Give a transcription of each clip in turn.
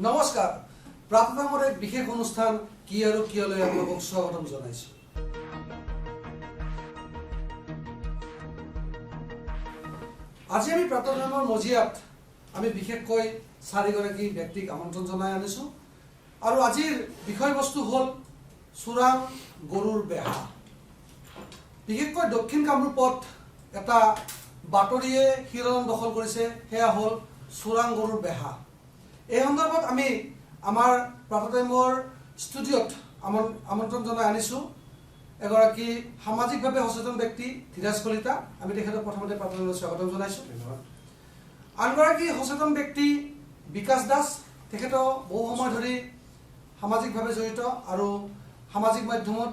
নমস্কাৰ প্ৰাৰ্থনামৰ এক বিশেষ অনুষ্ঠান কি আৰু কিয়লৈ আপোনালোকক স্বাগতম জনাইছো। আজি আমি প্ৰাৰ্থনামৰ মজিয়াত আমি বিশেষকৈ চাৰিগৰাকী ব্যক্তিক আমন্ত্ৰণ জনাই আনিছো আৰু আজিৰ বিষয়বস্তু হ'ল চোৰাং গৰুৰ বেহা। বিশেষকৈ দক্ষিণ কামৰূপত এটা বাতৰিয়ে শিৰোনাম দখল কৰিছে, সেয়া হ'ল চোৰাং গৰুৰ বেহা। এই সন্দৰ্ভত আমি আমাৰ প্ৰাৰ্থনামৰ ষ্টুডিঅ'ত আমন্ত্ৰণ জনাই আনিছোঁ এগৰাকী সামাজিকভাৱে সচেতন ব্যক্তি ধীৰাজ কলিতা। আমি তেখেতক প্ৰথমতে প্ৰাৰ্থনালৈ স্বাগতম জনাইছোঁ। আনগৰাকী সচেতন ব্যক্তি বিকাশ দাস, তেখেতো বহু সময় ধৰি সামাজিকভাৱে জড়িত আৰু সামাজিক মাধ্যমত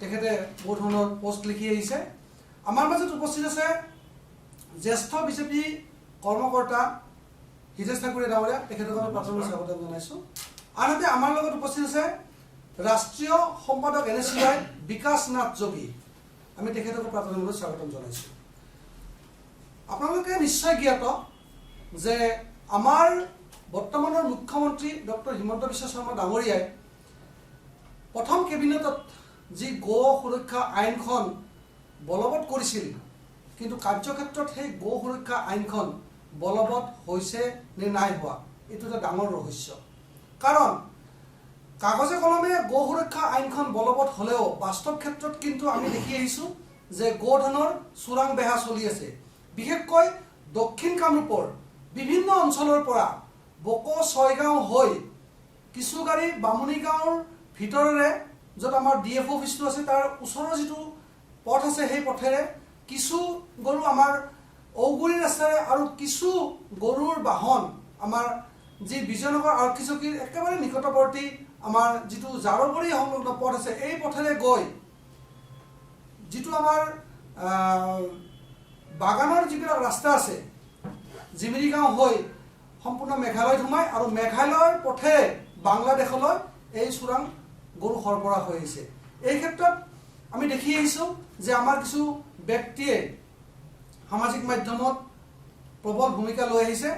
তেখেতে বহু ধৰণৰ পোষ্ট লিখি আহিছে। আমাৰ মাজত উপস্থিত আছে জ্যেষ্ঠ বিজেপি কৰ্মকৰ্তা হিতেশ ঠাকুৰীয়া ডাঙৰীয়া, তেখেতক আমি প্ৰাৰ্থনালৈ স্বাগতম জনাইছোঁ। আনহাতে আমাৰ লগত উপস্থিত আছে ৰাষ্ট্ৰীয় সম্পাদক NSCI বিকাশ নাথ যোগী, আমি তেখেতকো প্ৰাৰ্থনালৈ স্বাগতম জনাইছোঁ। আপোনালোকে নিশ্চয় জ্ঞাত যে আমাৰ বৰ্তমানৰ মুখ্যমন্ত্ৰী ডক্টৰ হিমন্ত বিশ্ব শৰ্মা ডাঙৰীয়াই প্ৰথম কেবিনেটত যি গো সুৰক্ষা আইনখন বলবৎ কৰিছিল, কিন্তু কাৰ্যক্ষেত্ৰত সেই গো সুৰক্ষা আইনখন বলবৎ হৈছে নে নাই হোৱা, এইটো এটা ডাঙৰ ৰহস্য। কাৰণ কাগজে কলমে গো সুৰক্ষা আইনখন বলবৎ হ'লেও বাস্তৱ ক্ষেত্ৰত কিন্তু আমি দেখি আহিছোঁ যে গোধনৰ চোৰাং বেহা চলি আছে। বিশেষকৈ দক্ষিণ কামৰূপৰ বিভিন্ন অঞ্চলৰ পৰা বকো ছয়গাঁও হৈ কিছু গাড়ী বামুণী গাঁৱৰ ভিতৰেৰে, য'ত আমাৰ DF অফিচটো আছে তাৰ ওচৰৰ যিটো পথ আছে, সেই পথেৰে কিছু গৰু আমাৰ ঔগুৰি ৰাস্তাৰে আৰু কিছু গৰুৰ বাহন আমাৰ যি বিজয়নগৰ আৰক্ষী চকীৰ একেবাৰে নিকটৱৰ্তী আমাৰ যিটো জাৰবৰী সংলগ্ন পথ আছে, এই পথেৰে গৈ যিটো আমাৰ বাগানৰ যিবিলাক ৰাস্তা আছে, জিমিৰি গাঁও হৈ সম্পূৰ্ণ মেঘালয়ত সোমায় আৰু মেঘালয়ৰ পথেৰে বাংলাদেশলৈ এই চোৰাং গৰু সৰবৰাহ হৈ আহিছে। এই ক্ষেত্ৰত আমি দেখি আহিছোঁ যে আমাৰ কিছু ব্যক্তিয়ে সামাজিক মাধ্যমত প্ৰবল ভূমিকা লৈ আহিছে।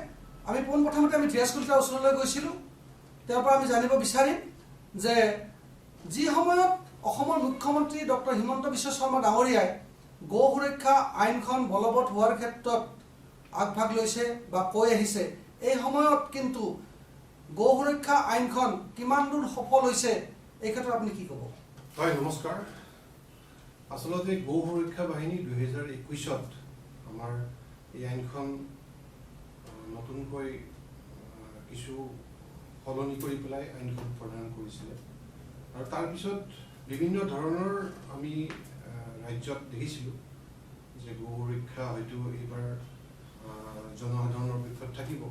আমি পোনপ্ৰথমতে আমি ধীৰাজ কলিতাৰ ওচৰলৈ গৈছিলোঁ। তেওঁৰ পৰা আমি জানিব বিচাৰিম যে যি সময়ত অসমৰ মুখ্যমন্ত্ৰী ডক্টৰ হিমন্ত বিশ্ব শৰ্মা ডাঙৰীয়াই গো সুৰক্ষা আইনখন বলবৎ হোৱাৰ ক্ষেত্ৰত আগভাগ লৈছে বা কৈ আহিছে, এই সময়ত কিন্তু গো সুৰক্ষা আইনখন কিমান দূৰ সফল হৈছে, এই ক্ষেত্ৰত আপুনি কি ক'ব? হয়, নমস্কাৰ। আচলতে গো সুৰক্ষা বাহিনী 2021ত আমাৰ এই আইনখন নতুনকৈ কিছু সলনি কৰি পেলাই আইনখন প্ৰদান কৰিছিলে আৰু তাৰপিছত বিভিন্ন ধৰণৰ আমি ৰাজ্যত দেখিছিলোঁ যে গো সুৰক্ষা হয়তো এইবাৰ জনসাধাৰণৰ পক্ষত থাকিব,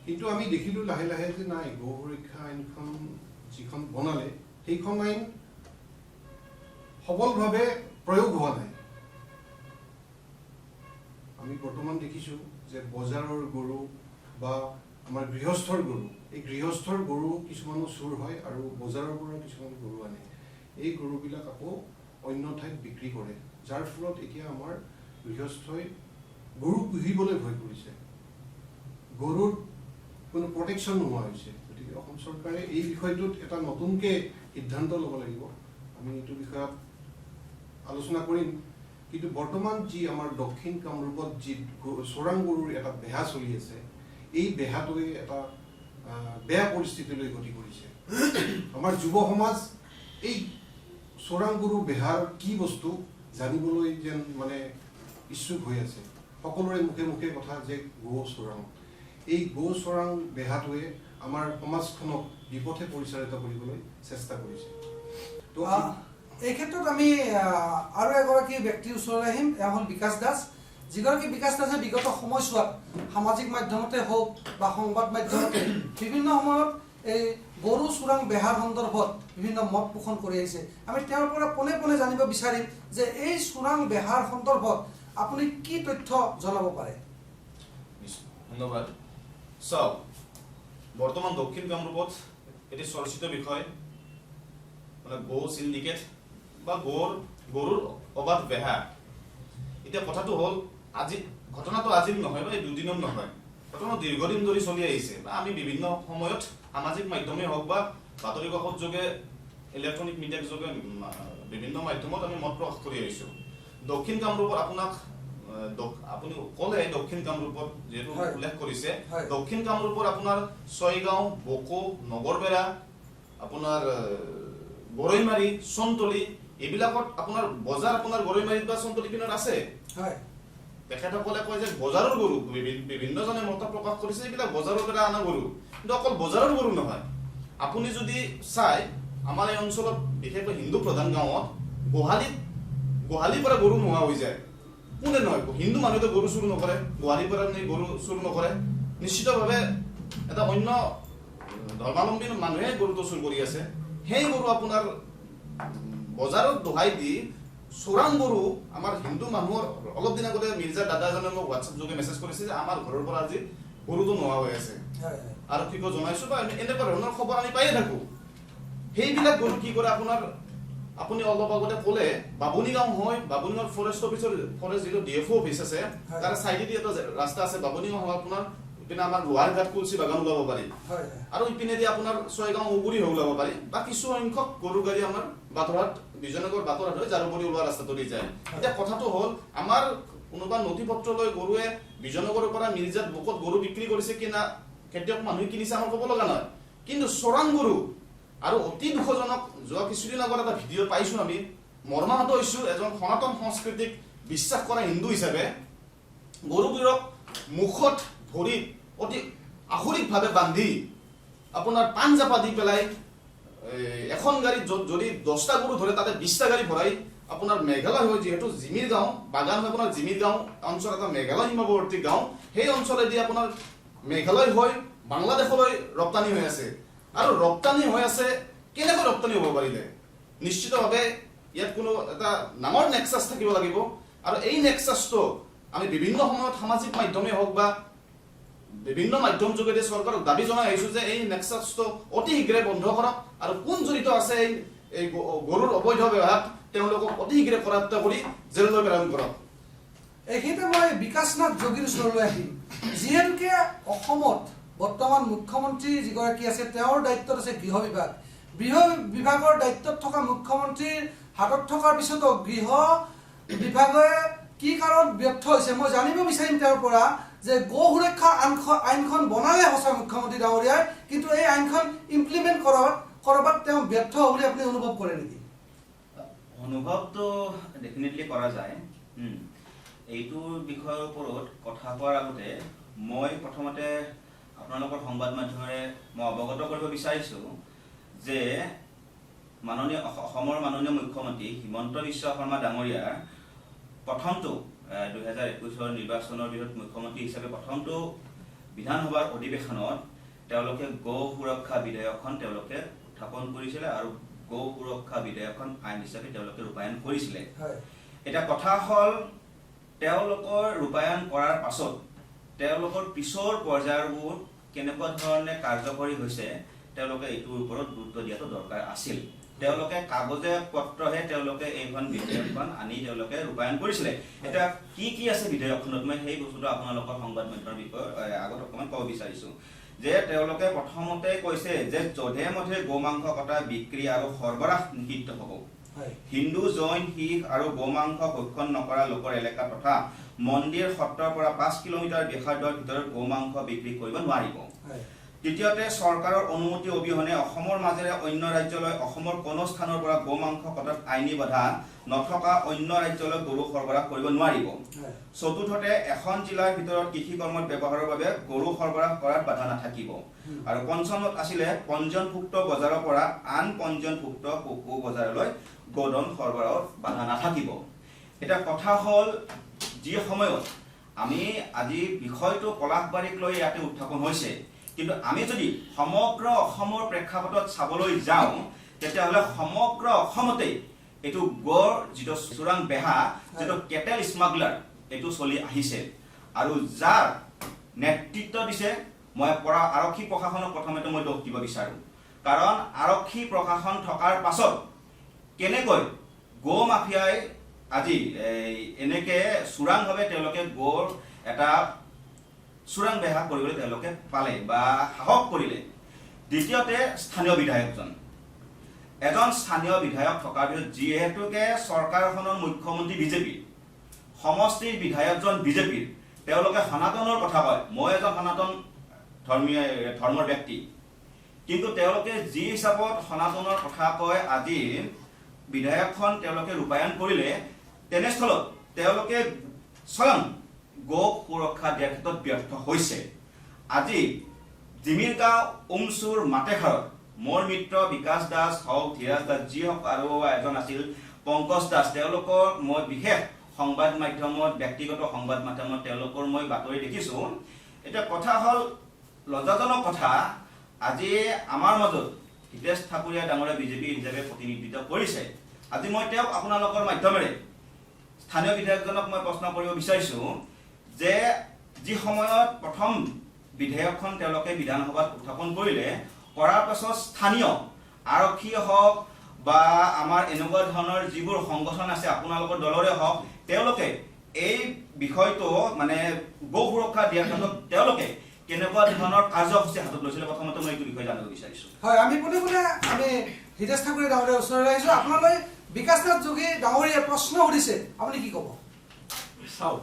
কিন্তু আমি দেখিলোঁ লাহে লাহে যে নাই, গো সুৰক্ষা আইনখন যিখন বনালে সেইখন আইন সবলভাৱে প্ৰয়োগ হোৱা নাই। আমি বৰ্তমান দেখিছোঁ যে বজাৰৰ গৰু বা আমাৰ গৃহস্থৰ গৰু, এই গৃহস্থৰ গৰু কিছুমানো চুৰ হয় আৰু বজাৰৰ পৰা কিছুমান গৰু আনে। এই গৰুবিলাক আকৌ অন্য ঠাইত বিক্ৰী কৰে, যাৰ ফলত এতিয়া আমাৰ গৃহস্থই গৰু পুহিবলৈ ভয় কৰিছে, গৰুৰ কোনো প্ৰটেকশ্যন নোহোৱা হৈছে। গতিকে অসম চৰকাৰে এই বিষয়টোত এটা নতুনকৈ সিদ্ধান্ত ল'ব লাগিব। আমি এইটো বিষয়ত আলোচনা কৰিম, কিন্তু বৰ্তমান যি আমাৰ দক্ষিণ কামৰূপত যি চোৰাং গৰুৰ এটা বেহা চলি আছে, এই বেহাটোৱে এটা বেয়া পৰিস্থিতিলৈ গতি কৰিছে। আমাৰ যুৱ সমাজ এই চোৰাং গৰু বেহাৰ কি বস্তু জানিবলৈ যেন মানে ইচ্ছুক হৈ আছে। সকলোৰে মুখে মুখে কথা যে গো চোৰাং, এই গো চোৰাং বেহাটোৱে আমাৰ সমাজখনক বিপথে পৰিচালিত কৰিবলৈ চেষ্টা কৰিছে। তো এই ক্ষেত্ৰত আমি আৰু এগৰাকী ব্যক্তিৰ ওচৰলৈ আহিম, এয়া হ'ল বিকাশ দাস। যিগৰাকী বিকাশ দাসে বিগত সময়ছোৱাত সামাজিক মাধ্যমতে হওক বা সংবাদ মাধ্যমতে বিভিন্ন সময়ত এই গৰু চোৰাং বেহাৰ সন্দৰ্ভত বিভিন্ন মত পোষণ কৰি আহিছে। আমি তেওঁৰ পৰা পোনে পোনে জানিব বিচাৰিম যে এই চোৰাং বেহাৰ সন্দৰ্ভত আপুনি কি তথ্য জনাব পাৰে? ধন্যবাদ। চাওক, বৰ্তমান দক্ষিণ কামৰূপত এটি চৰ্চিত বিষয় মানে গো চিণ্ডিকেট বা গৰুৰ অবাধ বেহা। এতিয়া কথাটো হ'ল, আজি ঘটনাটো আজিৰ নহয় বা দুদিনৰ নহয়, ঘটনা দীৰ্ঘদিন ধৰি চলি আহিছে বা আমি বিভিন্ন সময়ত সামাজিক মাধ্যমেই হওক বা বাতৰি কাকত যোগে ইলেক্ট্ৰনিক মিডিয়াৰ যোগে বিভিন্ন মাধ্যমত আমি মত প্ৰকাশ কৰি আহিছোঁ। দক্ষিণ কামৰূপত আপোনাক আপুনি ক'লে দক্ষিণ কামৰূপত যিহেতু উল্লেখ কৰিছে, দক্ষিণ কামৰূপত আপোনাৰ ছয়গাঁও, বকো, নগৰবেৰা, আপোনাৰ গৰৈমাৰী, চনতলি এইবিলাকত আপোনাৰ বজাৰ আপোনাৰ গৰৈমাৰীত বা চনতলি পিনত আছে। তেখেতসকলে কয় যে বজাৰৰ গৰু, বিভিন্নজনে মত প্ৰকাশ কৰিছে এইবিলাক বজাৰৰ পৰা অনা গৰু, কিন্তু অকল বজাৰৰ গৰু নহয়। আপুনি যদি চাই আমাৰ এই অঞ্চলত বিশেষকৈ হিন্দু প্ৰধান গাঁৱত গোহালিৰ পৰা গৰু নোহোৱা হৈ যায়। কোনে নহয়, হিন্দু মানুহেতো গৰু চুৰ নকৰে, গোহালিৰ পৰা গৰু চুৰ নকৰে। নিশ্চিতভাৱে এটা অন্য ধৰ্মাৱলম্বী মানুহে গৰুটো চুৰ কৰি আছে। সেই গৰু আপোনাৰ বজাৰত দোহাই দি চোৰাং গৰু আমাৰ হিন্দু মানুহৰ অলপ দিন আগতে মিৰ্জাৰ দাদা এজনে মোক হোৱাটছএপ যোগে মেছেজ কৰিছে যে আমাৰ ঘৰৰ পৰা আজি গৰুটো নোহোৱা হৈ আছে। আৰক্ষীক জনাইছো বা এনেকুৱা ধৰণৰ খবৰ আমি পায়ে থাকো। সেইবিলাক গৰু কি কৰে আপোনাৰ, আপুনি অলপ আগতে ক'লে বাবুনি গাঁও হয়, বাবুনি গাঁৱৰ ফৰেষ্ট অফিচৰ ফৰেষ্ট যিটো ডিএফঅ অফিচ আছে তাৰ চাইডেদি এটা ৰাস্তা আছে। বাবুনি গাঁও হয় আপোনাৰ ইপিনে আমাৰ লোহাৰ ঘাট কুলচি বাগান ওলাব পাৰি, আৰু ইপিনেদি আপোনাৰ ছয়গাঁও উগুৰি হৈ ওলাব পাৰি, বা কিছু সংখ্যক গৰু গাড়ী আমাৰ বাটৰহাট বিজয়নগৰ বাটৰহাট হৈ জাৰুবৰী ওলোৱা ৰাস্তাটো দি যায়। এতিয়া কথাটো হ'ল আমাৰ কোনোবা নথি পত্ৰ লৈ গৰুৱে বিজয়নগৰৰ পৰা মিৰ্জাত বুকত গৰু বিক্ৰী কৰিছে কিনা খেতিয়ক মানুহে কিনিছে আমাৰ ক'ব লগা নহয়, কিন্তু চোৰাং গৰু। আৰু অতি দুখজনক, যোৱা কিছুদিন আগত এটা ভিডিঅ' পাইছো আমি, মৰ্মাহত হৈছো এজন সনাতন সংস্কৃতিক বিশ্বাস কৰা হিন্দু হিচাপে গৰুবোৰক মুখত ভৰিত অতি আখৰিকভাৱে বান্ধি আপোনাৰ পাঞ্জাপা দি পেলাই এখন গাড়ীত যদি 10টা গৰু ধৰে তাতে 20টা গাড়ী ভৰাই আপোনাৰ মেঘালয় হৈ, যিহেতু জিমিৰ গাঁও বাগান হৈ আপোনাৰ জিমিৰ গাঁও অঞ্চল এটা মেঘালয় সীমাৱৰ্তী গাঁও, সেই অঞ্চলেদি আপোনাৰ মেঘালয় হৈ বাংলাদেশলৈ ৰপ্তানি হৈ আছে। আৰু ৰপ্তানি হৈ আছে কেনেকৈ ৰপ্তানি হ'ব পাৰিলে? নিশ্চিতভাৱে ইয়াত কোনো এটা ডাঙৰ নেক্সাছ থাকিব লাগিব, আৰু এই নেক্সাছটো আমি বিভিন্ন সময়ত সামাজিক মাধ্যমে হওক বা বিভিন্ন মাধ্যম যোগেদি চৰকাৰক দাবী জনাই আহিছো যে এই নেক্সাছটো অতি শীঘ্ৰে বন্ধ কৰক, আৰু কোন জড়িত আছে এই গৰুৰ অবৈধ ব্যৱহাৰ তেওঁলোকক অতি শীঘ্ৰে কৰায়ত্ব কৰি জেললৈ প্ৰেৰণ কৰক। এইখিনিতে মই বিকাশনাথ যোগীৰ ওচৰলৈ আহিম। যিহেতুকে অসমত বৰ্তমান মুখ্যমন্ত্ৰী যিগৰাকী আছে তেওঁৰ দায়িত্বত আছে গৃহ বিভাগ। গৃহ বিভাগৰ দায়িত্বত থকা মুখ্যমন্ত্ৰীৰ হাতত থকাৰ পিছতো গৃহ বিভাগে কি কাৰণত ব্যৰ্থ হৈছে মই জানিব বিচাৰিম তেওঁৰ পৰা, যে গো সুৰক্ষা আইনখন বনালে সঁচা মুখ্যমন্ত্ৰী ডাঙৰীয়াই, কিন্তু এই আইনখন ইমপ্লিমেণ্ট কৰাত তেওঁ ব্যৰ্থ হ'ব বুলি আপুনি অনুভৱ কৰে নেকি? অনুভৱটো ডেফিনেটলি কৰা যায়। এইটো বিষয়ৰ ওপৰত কথা কোৱাৰ আগতে মই প্ৰথমতে আপোনালোকৰ সংবাদ মাধ্যমেৰে মই অৱগত কৰিব বিচাৰিছোঁ যে অসমৰ মাননীয় মুখ্যমন্ত্ৰী হিমন্ত বিশ্ব শৰ্মা ডাঙৰীয়াৰ প্ৰথমটো 2021 নিৰ্বাচনৰ পিছত মুখ্যমন্ত্ৰী হিচাপে প্ৰথমটো বিধানসভাৰ অধিৱেশনত তেওঁলোকে গো সুৰক্ষা বিধেয়কখন তেওঁলোকে উত্থাপন কৰিছিলে, আৰু গো সুৰক্ষা বিধেয়কখন আইন হিচাপে তেওঁলোকে ৰূপায়ণ কৰিছিলে। এটা কথা হ'ল তেওঁলোকৰ ৰূপায়ণ কৰাৰ পাছত তেওঁলোকৰ পিছৰ পৰ্যায়বোৰ কেনেকুৱা ধৰণে কাৰ্যকৰী হৈছে তেওঁলোকে এইটোৰ ওপৰত গুৰুত্ব দিয়াটো দৰকাৰ আছিল। তেওঁলোকে কাগজে পত্ৰহে তেওঁলোকে এইখন বিধেয়কখন আনি তেওঁলোকে ৰূপায়ণ কৰিছিলে। এতিয়া কি আছে বিধেয়কখনত মই সেই বস্তুটো আপোনালোকৰ সংবাদ মাধ্যমৰ বিষয়ে আগত অকণমান ক'ব বিচাৰিছোঁ। যে তেওঁলোকে প্ৰথমতে কৈছে যে যধে মধে গো মাংস কটা বিক্ৰী আৰু সৰবৰাহ নিষিদ্ধ হ'ব। হিন্দু, জৈন, শিখ আৰু গো মাংস ভক্ষণ নকৰা লোকৰ এলেকা তথা মন্দিৰ সত্ৰৰ পৰা 5 কিলোমিটাৰ ব্যাসাৰ্ধৰ ভিতৰত গো মাংস বিক্ৰী কৰিব নোৱাৰিব। দ্বিতীয়তে চৰকাৰৰ অনুমতি অবিহনে অসমৰ মাজেৰে অন্য ৰাজ্যলৈ অসমৰ কোনো স্থানৰ পৰা গো মাংস কটাত আইনী বাধা নথকা অন্য ৰাজ্যলৈ গৰু সৰবৰাহ কৰিব নোৱাৰিব। চতুৰ্থতে এখন জিলাৰ ভিতৰত কৃষি কৰ্মত ব্যৱহাৰৰ বাবে গৰু সৰবৰাহ কৰাত বাধা নাথাকিব। আৰু পঞ্চমত আছিলে পঞ্জীয়নভুক্ত বজাৰৰ পৰা আন পঞ্জীয়নভুক্ত পশু বজাৰলৈ গোধন সৰবৰাহৰ বাধা নাথাকিব। এটা কথা হ'ল যি সময়ত আমি আজি বিষয়টো পলাশবাৰীক লৈ ইয়াতে উত্থাপন হৈছে, কিন্তু আমি যদি সমগ্ৰ অসমৰ প্ৰেক্ষাপটত চাবলৈ যাওঁ তেতিয়াহ'লে সমগ্ৰ অসমতে এইটো গড় যিটো চোৰাং বেহা, যিটো কেটেল স্মাগলাৰ এইটো চলি আহিছে, আৰু যাৰ নেতৃত্ব দিছে মই আৰক্ষী প্ৰশাসনক প্ৰথমতে মই দোষ দিব বিচাৰোঁ। কাৰণ আৰক্ষী প্ৰশাসন থকাৰ পাছত কেনেকৈ গো মাফিয়াই আজি এনেকৈ চোৰাংভাৱে তেওঁলোকে গড় এটা চোৰাং বেহা কৰিবলৈ তেওঁলোকে পালে বা সাহস কৰিলে, দ্বিতীয়তে স্থানীয় বিধায়কজন এজন স্থানীয় বিধায়ক থকাৰ পিছত যিহেতুকে চৰকাৰখনৰ মুখ্যমন্ত্ৰী বিজেপি সমষ্টিৰ বিধায়কজন বিজেপিৰ তেওঁলোকে সনাতনৰ কথা কয় মই এজন সনাতন ধৰ্মৰ ব্যক্তি কিন্তু তেওঁলোকে যি হিচাপত সনাতনৰ কথা কয় আজি বিধায়কখন তেওঁলোকে ৰূপায়ণ কৰিলে তেনেস্থলত তেওঁলোকে স্বয়ং গো সুৰক্ষা দিয়াৰ ক্ষেত্ৰত ব্যৰ্থ হৈছে আজি জিমিৰগাঁও উমচুৰ মাটেখাৰত মোৰ মিত্ৰ বিকাশ দাস হওক ধীৰাজ দাস যি হওক আৰু এজন আছিল পংকজ দাস তেওঁলোকৰ মই বিশেষ সংবাদ মাধ্যমত ব্যক্তিগত সংবাদ মাধ্যমত তেওঁলোকৰ মই বাতৰি দেখিছোঁ এটা কথা হ'ল লজ্জাজনক কথা আজি আমাৰ মাজত হিতেশ ঠাকুৰীয়া ডাঙৰীয়া বিজেপি হিচাপে প্ৰতিনিধিত্ব কৰিছে আজি মই তেওঁক আপোনালোকৰ মাধ্যমেৰে স্থানীয় বিধায়কজনক মই প্ৰশ্ন কৰিব বিচাৰিছোঁ যে যি সময়ত প্ৰথম বিধেয়কখন তেওঁলোকে বিধানসভাত উত্থাপন কৰিলে কৰাৰ পাছত স্থানীয় আৰক্ষী হওক বা আমাৰ এনেকুৱা ধৰণৰ যিবোৰ সংগঠন আছে আপোনালোকৰ দলৰে হওক তেওঁলোকে এই বিষয়টো মানে গো সুৰক্ষা দিয়াৰ ক্ষেত্ৰত তেওঁলোকে কেনেকুৱা ধৰণৰ কাৰ্যসূচী হাতত লৈছিলে প্ৰথমতে মই এইটো বিষয়ে জানিব বিচাৰিছোঁ হয় আমি পোনে আমি হিতেশ ঠাকুৰী ডাঙৰীয়াৰ ওচৰলৈ আহিছোঁ আপোনালৈ বিকাশ নাথ যোগী ডাঙৰীয়াই প্ৰশ্ন সুধিছে আপুনি কি ক'ব চাওক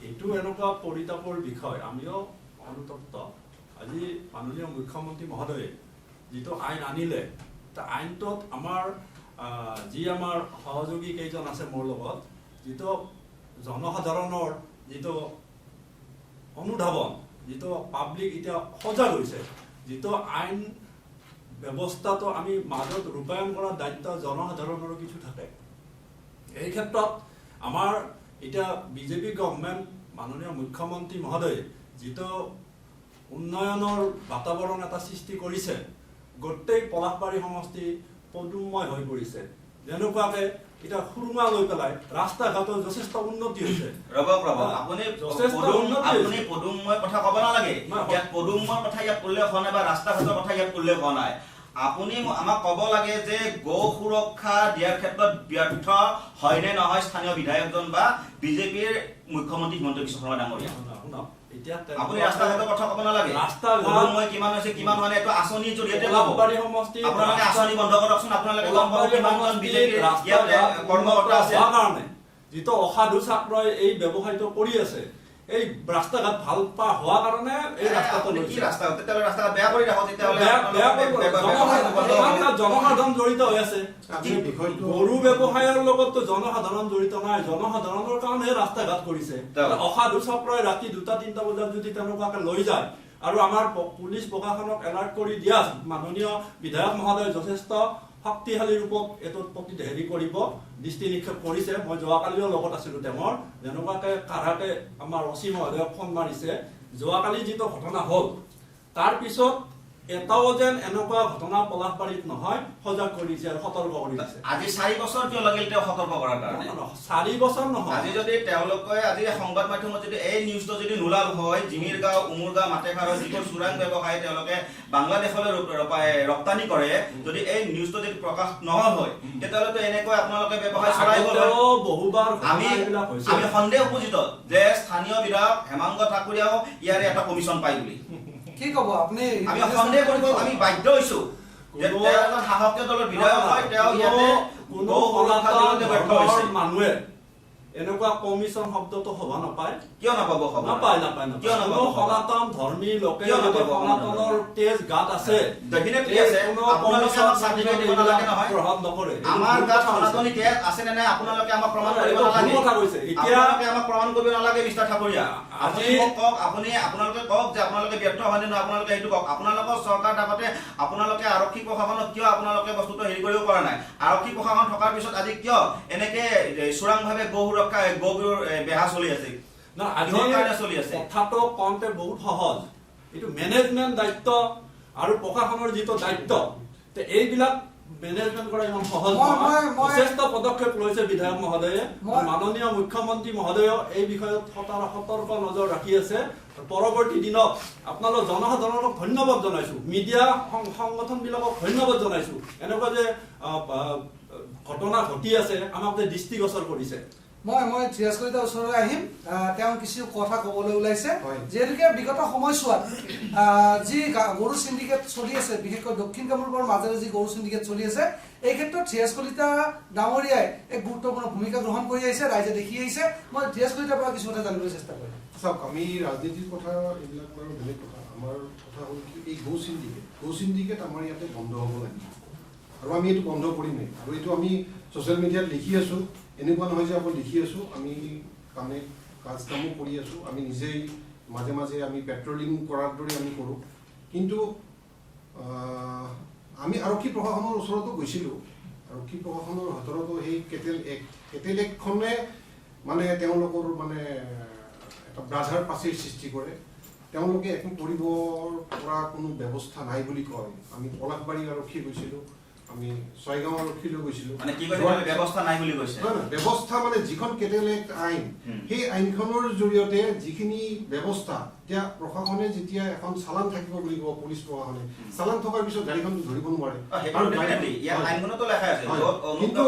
এইটো এনেকুৱা পৰিতাপৰ বিষয় আমিও অনুতপ্ত আজি মাননীয় মুখ্যমন্ত্ৰী মহোদয়ে যিটো আইন আনিলে আইনটোত আমাৰ যি আমাৰ সহযোগী কেইজন আছে মোৰ লগত যিটো জনসাধাৰণৰ যিটো অনুধাৱন যিটো পাব্লিক এতিয়া সজাগ হৈছে যিটো আইন ব্যৱস্থাটো আমি মাজত ৰূপায়ণ কৰাৰ দায়িত্ব জনসাধাৰণৰো কিছু থাকে এই ক্ষেত্ৰত আমাৰ এতিয়া বিজেপি গভৰ্ণমেণ্ট মাননীয় মুখ্যমন্ত্ৰী মহোদয়ে যিটো উন্নয়নৰ বাতাবৰণ এটা সৃষ্টি কৰিছে গোটেই পলাশবাৰী সমষ্টি পদুমময় হৈ পৰিছে যেনেকুৱাকে এটা সুৰুঙা লৈ পেলাই ৰাস্তা ঘাটৰ যথেষ্ট উন্নতি হৈছে আপুনি পদুমময় কথা ক'ব নালাগে ইয়াত পদুমৰ কথা ইয়াত উল্লেখ হোৱা নাই বা ৰাস্তা ঘাটৰ কথা ইয়াত উল্লেখ হোৱা নাই আপুনি আমাক ক'ব লাগে যে গো সুৰক্ষা দিয়াৰ ক্ষেত্ৰত ব্যৰ্থ হয়নে নহয় স্থানীয় বিধায়কজন বা বিজেপিৰ মুখ্যমন্ত্ৰী হিমন্ত বিশ্ব শৰ্মা ডাঙৰীয়া আপুনি ৰাস্তা ঘাটৰ কথা ক'ব নালাগে পদুমময় কিমান হৈছে কিমান হোৱা নাই এইটো আঁচনিৰ জৰিয়তে আপোনালোকে আঁচনি বন্ধ কৰকচোন আপোনালোকে গম পাব কিমানজন বিজেপিৰ কৰ্মকৰ্তা আছে যিটো অসাধু ছাত্ৰই এই ব্যৱসায়টো কৰি আছে এই ৰাস্তা ঘাট ভাল পা হোৱা কাৰণে এই ৰাস্তাটো কি ৰাস্তা তেতিয়াহ'লে ৰাস্তা বেয়া কৰি ৰাখক তেতিয়াহ'লে জনসাধাৰণ জড়িত হৈ আছে গৰু ব্যৱসায়ৰ লগততো জনসাধাৰণ জড়িত নাই জনসাধাৰণৰ কাৰণে ৰাস্তা ঘাট কৰিছে অসাধু চক্ৰই ৰাতি 2-3 বজাত যদি তেনেকুৱাকে লৈ যায় আৰু আমাৰ পুলিচ প্ৰশাসনক এলাৰ্ট কৰি দিয়া মাননীয় বিধায়ক মহোদয় যথেষ্ট শক্তিশালী ৰূপত এইটোত হেৰি কৰিব দৃষ্টি নিক্ষেপ কৰিছে মই যোৱাকালিও লগত আছিলোঁ তেওঁৰ যেনেকুৱাকে কাঢ়াকে আমাৰ অচি মহোদয়ক ফোন মাৰিছে যোৱাকালি যিটো ঘটনা হ'ল তাৰপিছত এটাও যেন এনেকুৱা ঘটনা পলাশবাৰীত নহয় সজাগ কৰিছে আৰু সতৰ্ক কৰিছে আজি 4 বছৰ কিয় লাগিল তেওঁ সতৰ্ক কৰাৰ কাৰণে 4 বছৰ নহয় আজি যদি তেওঁলোকে আজি সংবাদ মাধ্যমত যদি এই নিউজটো যদি নোলাল হয় জিমিৰগাঁও উমুৰগাঁও মাটেখাৰৰ যিবোৰ চোৰাং ব্যৱসায়ী তেওঁলোকে বাংলাদেশলৈ ৰপ্তানি কৰে যদি এই নিউজটো যদি প্ৰকাশ নহল হয় তেতিয়াহ'লে এনেকৈ আপোনালোকে ব্যৱসায় চলাই গ'ল হয় বহুবাৰ আমি সন্দেহ উপজিত যে স্থানীয় বিধায়ক হেমাংগ ঠাকুৰীয়াও ইয়াৰে এটা কমিশ্যন পায় বুলি কি ক'ব আপুনি আমি সন্দেহ কৰিব আমি বাধ্য হৈছো যে তেওঁ এজন সাহসীয় দলৰ বিধায়ক হয় তেওঁ ইয়াতে কোনো সনাতন ধৰ্মৰ মানুহে এনেকুৱা কমিশ্যন শব্দটো হবা নাপায় কিয় নাপাব খবৰ নাপায় কিয় নাপাব সনাতন ধৰ্মী লোকে যদি সনাতনৰ তেজ গাত আছে ডেফিনেটলি আছে আপোনালোকে আমাক চাৰ্টিফিকেট দিব নালাগে নহয় প্ৰভাৱ নকৰে আমাৰ গাত সনাতনী তেজ আছে নে নাই আপোনালোকে আমাক প্ৰমাণ কৰিব নালাগে কথা কৈছে এতিয়া আপোনালোকে আমাক প্ৰমাণ কৰিব নালাগে মিষ্টাৰ ঠাকুৰীয়া আজি কওক আপোনালোকে কওক যে আপোনালোকে ব্যৰ্থ হয় নে নহয় আপোনালোকে এইটো কওক আপোনালোকৰ চৰকাৰ থাকোতে আপোনালোকে আৰক্ষী প্ৰশাসনক কিয় আপোনালোকে বস্তুটো হেৰি কৰিব পৰা নাই আৰক্ষী প্ৰশাসন থকাৰ পিছত আজি কিয় এনেকে চোৰাংভাৱে গৌৰ বেহা চলি আছে না আজি চলি আছে কথাটো কওঁতে বহুত সহজ এইটো মেনেজমেণ্ট দায়িত্ব আৰু প্ৰশাসনৰ যিটো দায়িত্ব এইবিলাক মেনেজমেণ্ট কৰা ইমান সহজ নহয় যথেষ্ট পদক্ষেপ লৈছে বিধায়ক মহোদয়ে মাননীয় মুখ্যমন্ত্ৰী মহোদয়েও এই বিষয়ত সতৰ্ক নজৰ ৰাখি আছে পৰৱৰ্তী দিনত আপোনালোক জনসাধাৰণক ধন্যবাদ জনাইছো মিডিয়া সংগঠনবিলাকক ধন্যবাদ জনাইছো এনেকুৱা যে ঘটনা ঘটি আছে আমাক যে দৃষ্টিগোচৰ কৰিছে মই ধীৰাজ কলিতাৰ ওচৰলৈ আহিম। তেওঁ কিছু কথা ক'বলৈ ওলাইছে। হয়। যিহেতুকে বিগত সময়ছোৱাত যি গৰু চিণ্ডিকেট চলি আছে, বিশেষকৈ দক্ষিণ কামৰূপৰ মাজেৰে যি গৰু চিণ্ডিকেট চলি আছে, এই ক্ষেত্ৰত ধীৰাজ কলিতা ডাঙৰীয়াই এক গুৰুত্বপূৰ্ণ ভূমিকা গ্ৰহণ কৰি আহিছে, ৰাইজে দেখি আহিছে। মই ধীৰাজ কলিতাৰ পৰা কিছু কথা জানিবলৈ চেষ্টা কৰিম। চাওক, আমি ৰাজনীতিৰ কথা এইবিলাক বাৰু বেলেগ কথা। আমাৰ কথা হ'ল কি, এই গৌ চিণ্ডিকেট আমাৰ ইয়াতে বন্ধ হ'ব লাগিব, আৰু আমি এইটো বন্ধ কৰিমেই। আৰু এইটো আমি ছ'চিয়েল মিডিয়াত লিখি আছোঁ। এনেকুৱা নহয় যে অকল লিখি আছোঁ, আমি কামো কৰি আছোঁ। আমি নিজেই মাজে মাজে আমি পেট্ৰলিং কৰাৰ দৰে আমি কৰোঁ। কিন্তু আমি আৰক্ষী প্ৰশাসনৰ ওচৰতো গৈছিলোঁ। আৰক্ষী প্ৰশাসনৰ হাততো সেই কেটেল এক্টখনে মানে তেওঁলোকৰ মানে এটা ব্ৰাঝাৰ পাচিৰ সৃষ্টি কৰে। তেওঁলোকে একো কৰিব পৰা কোনো ব্যৱস্থা নাই বুলি কয়। আমি পলাশবাৰী আৰক্ষী গৈছিলোঁ, আমি ছয়গাঁও আৰক্ষীলৈ গৈছিলোঁ। মানে কি কৈছে, ব্যৱস্থা নাই বুলি কৈছে? নহয়, ব্যৱস্থা মানে যিখন কেটেল এক্ট আইন, সেই আইনখনৰ জৰিয়তে যিখিনি ব্যৱস্থা, এতিয়া প্ৰশাসনে যেতিয়া এখন চালান থাকিব বুলি ক'ব, পুলিচ প্ৰশাসনে চালান থকাৰ পিছত গাড়ীখন ধৰিব নোৱাৰে। কিন্তু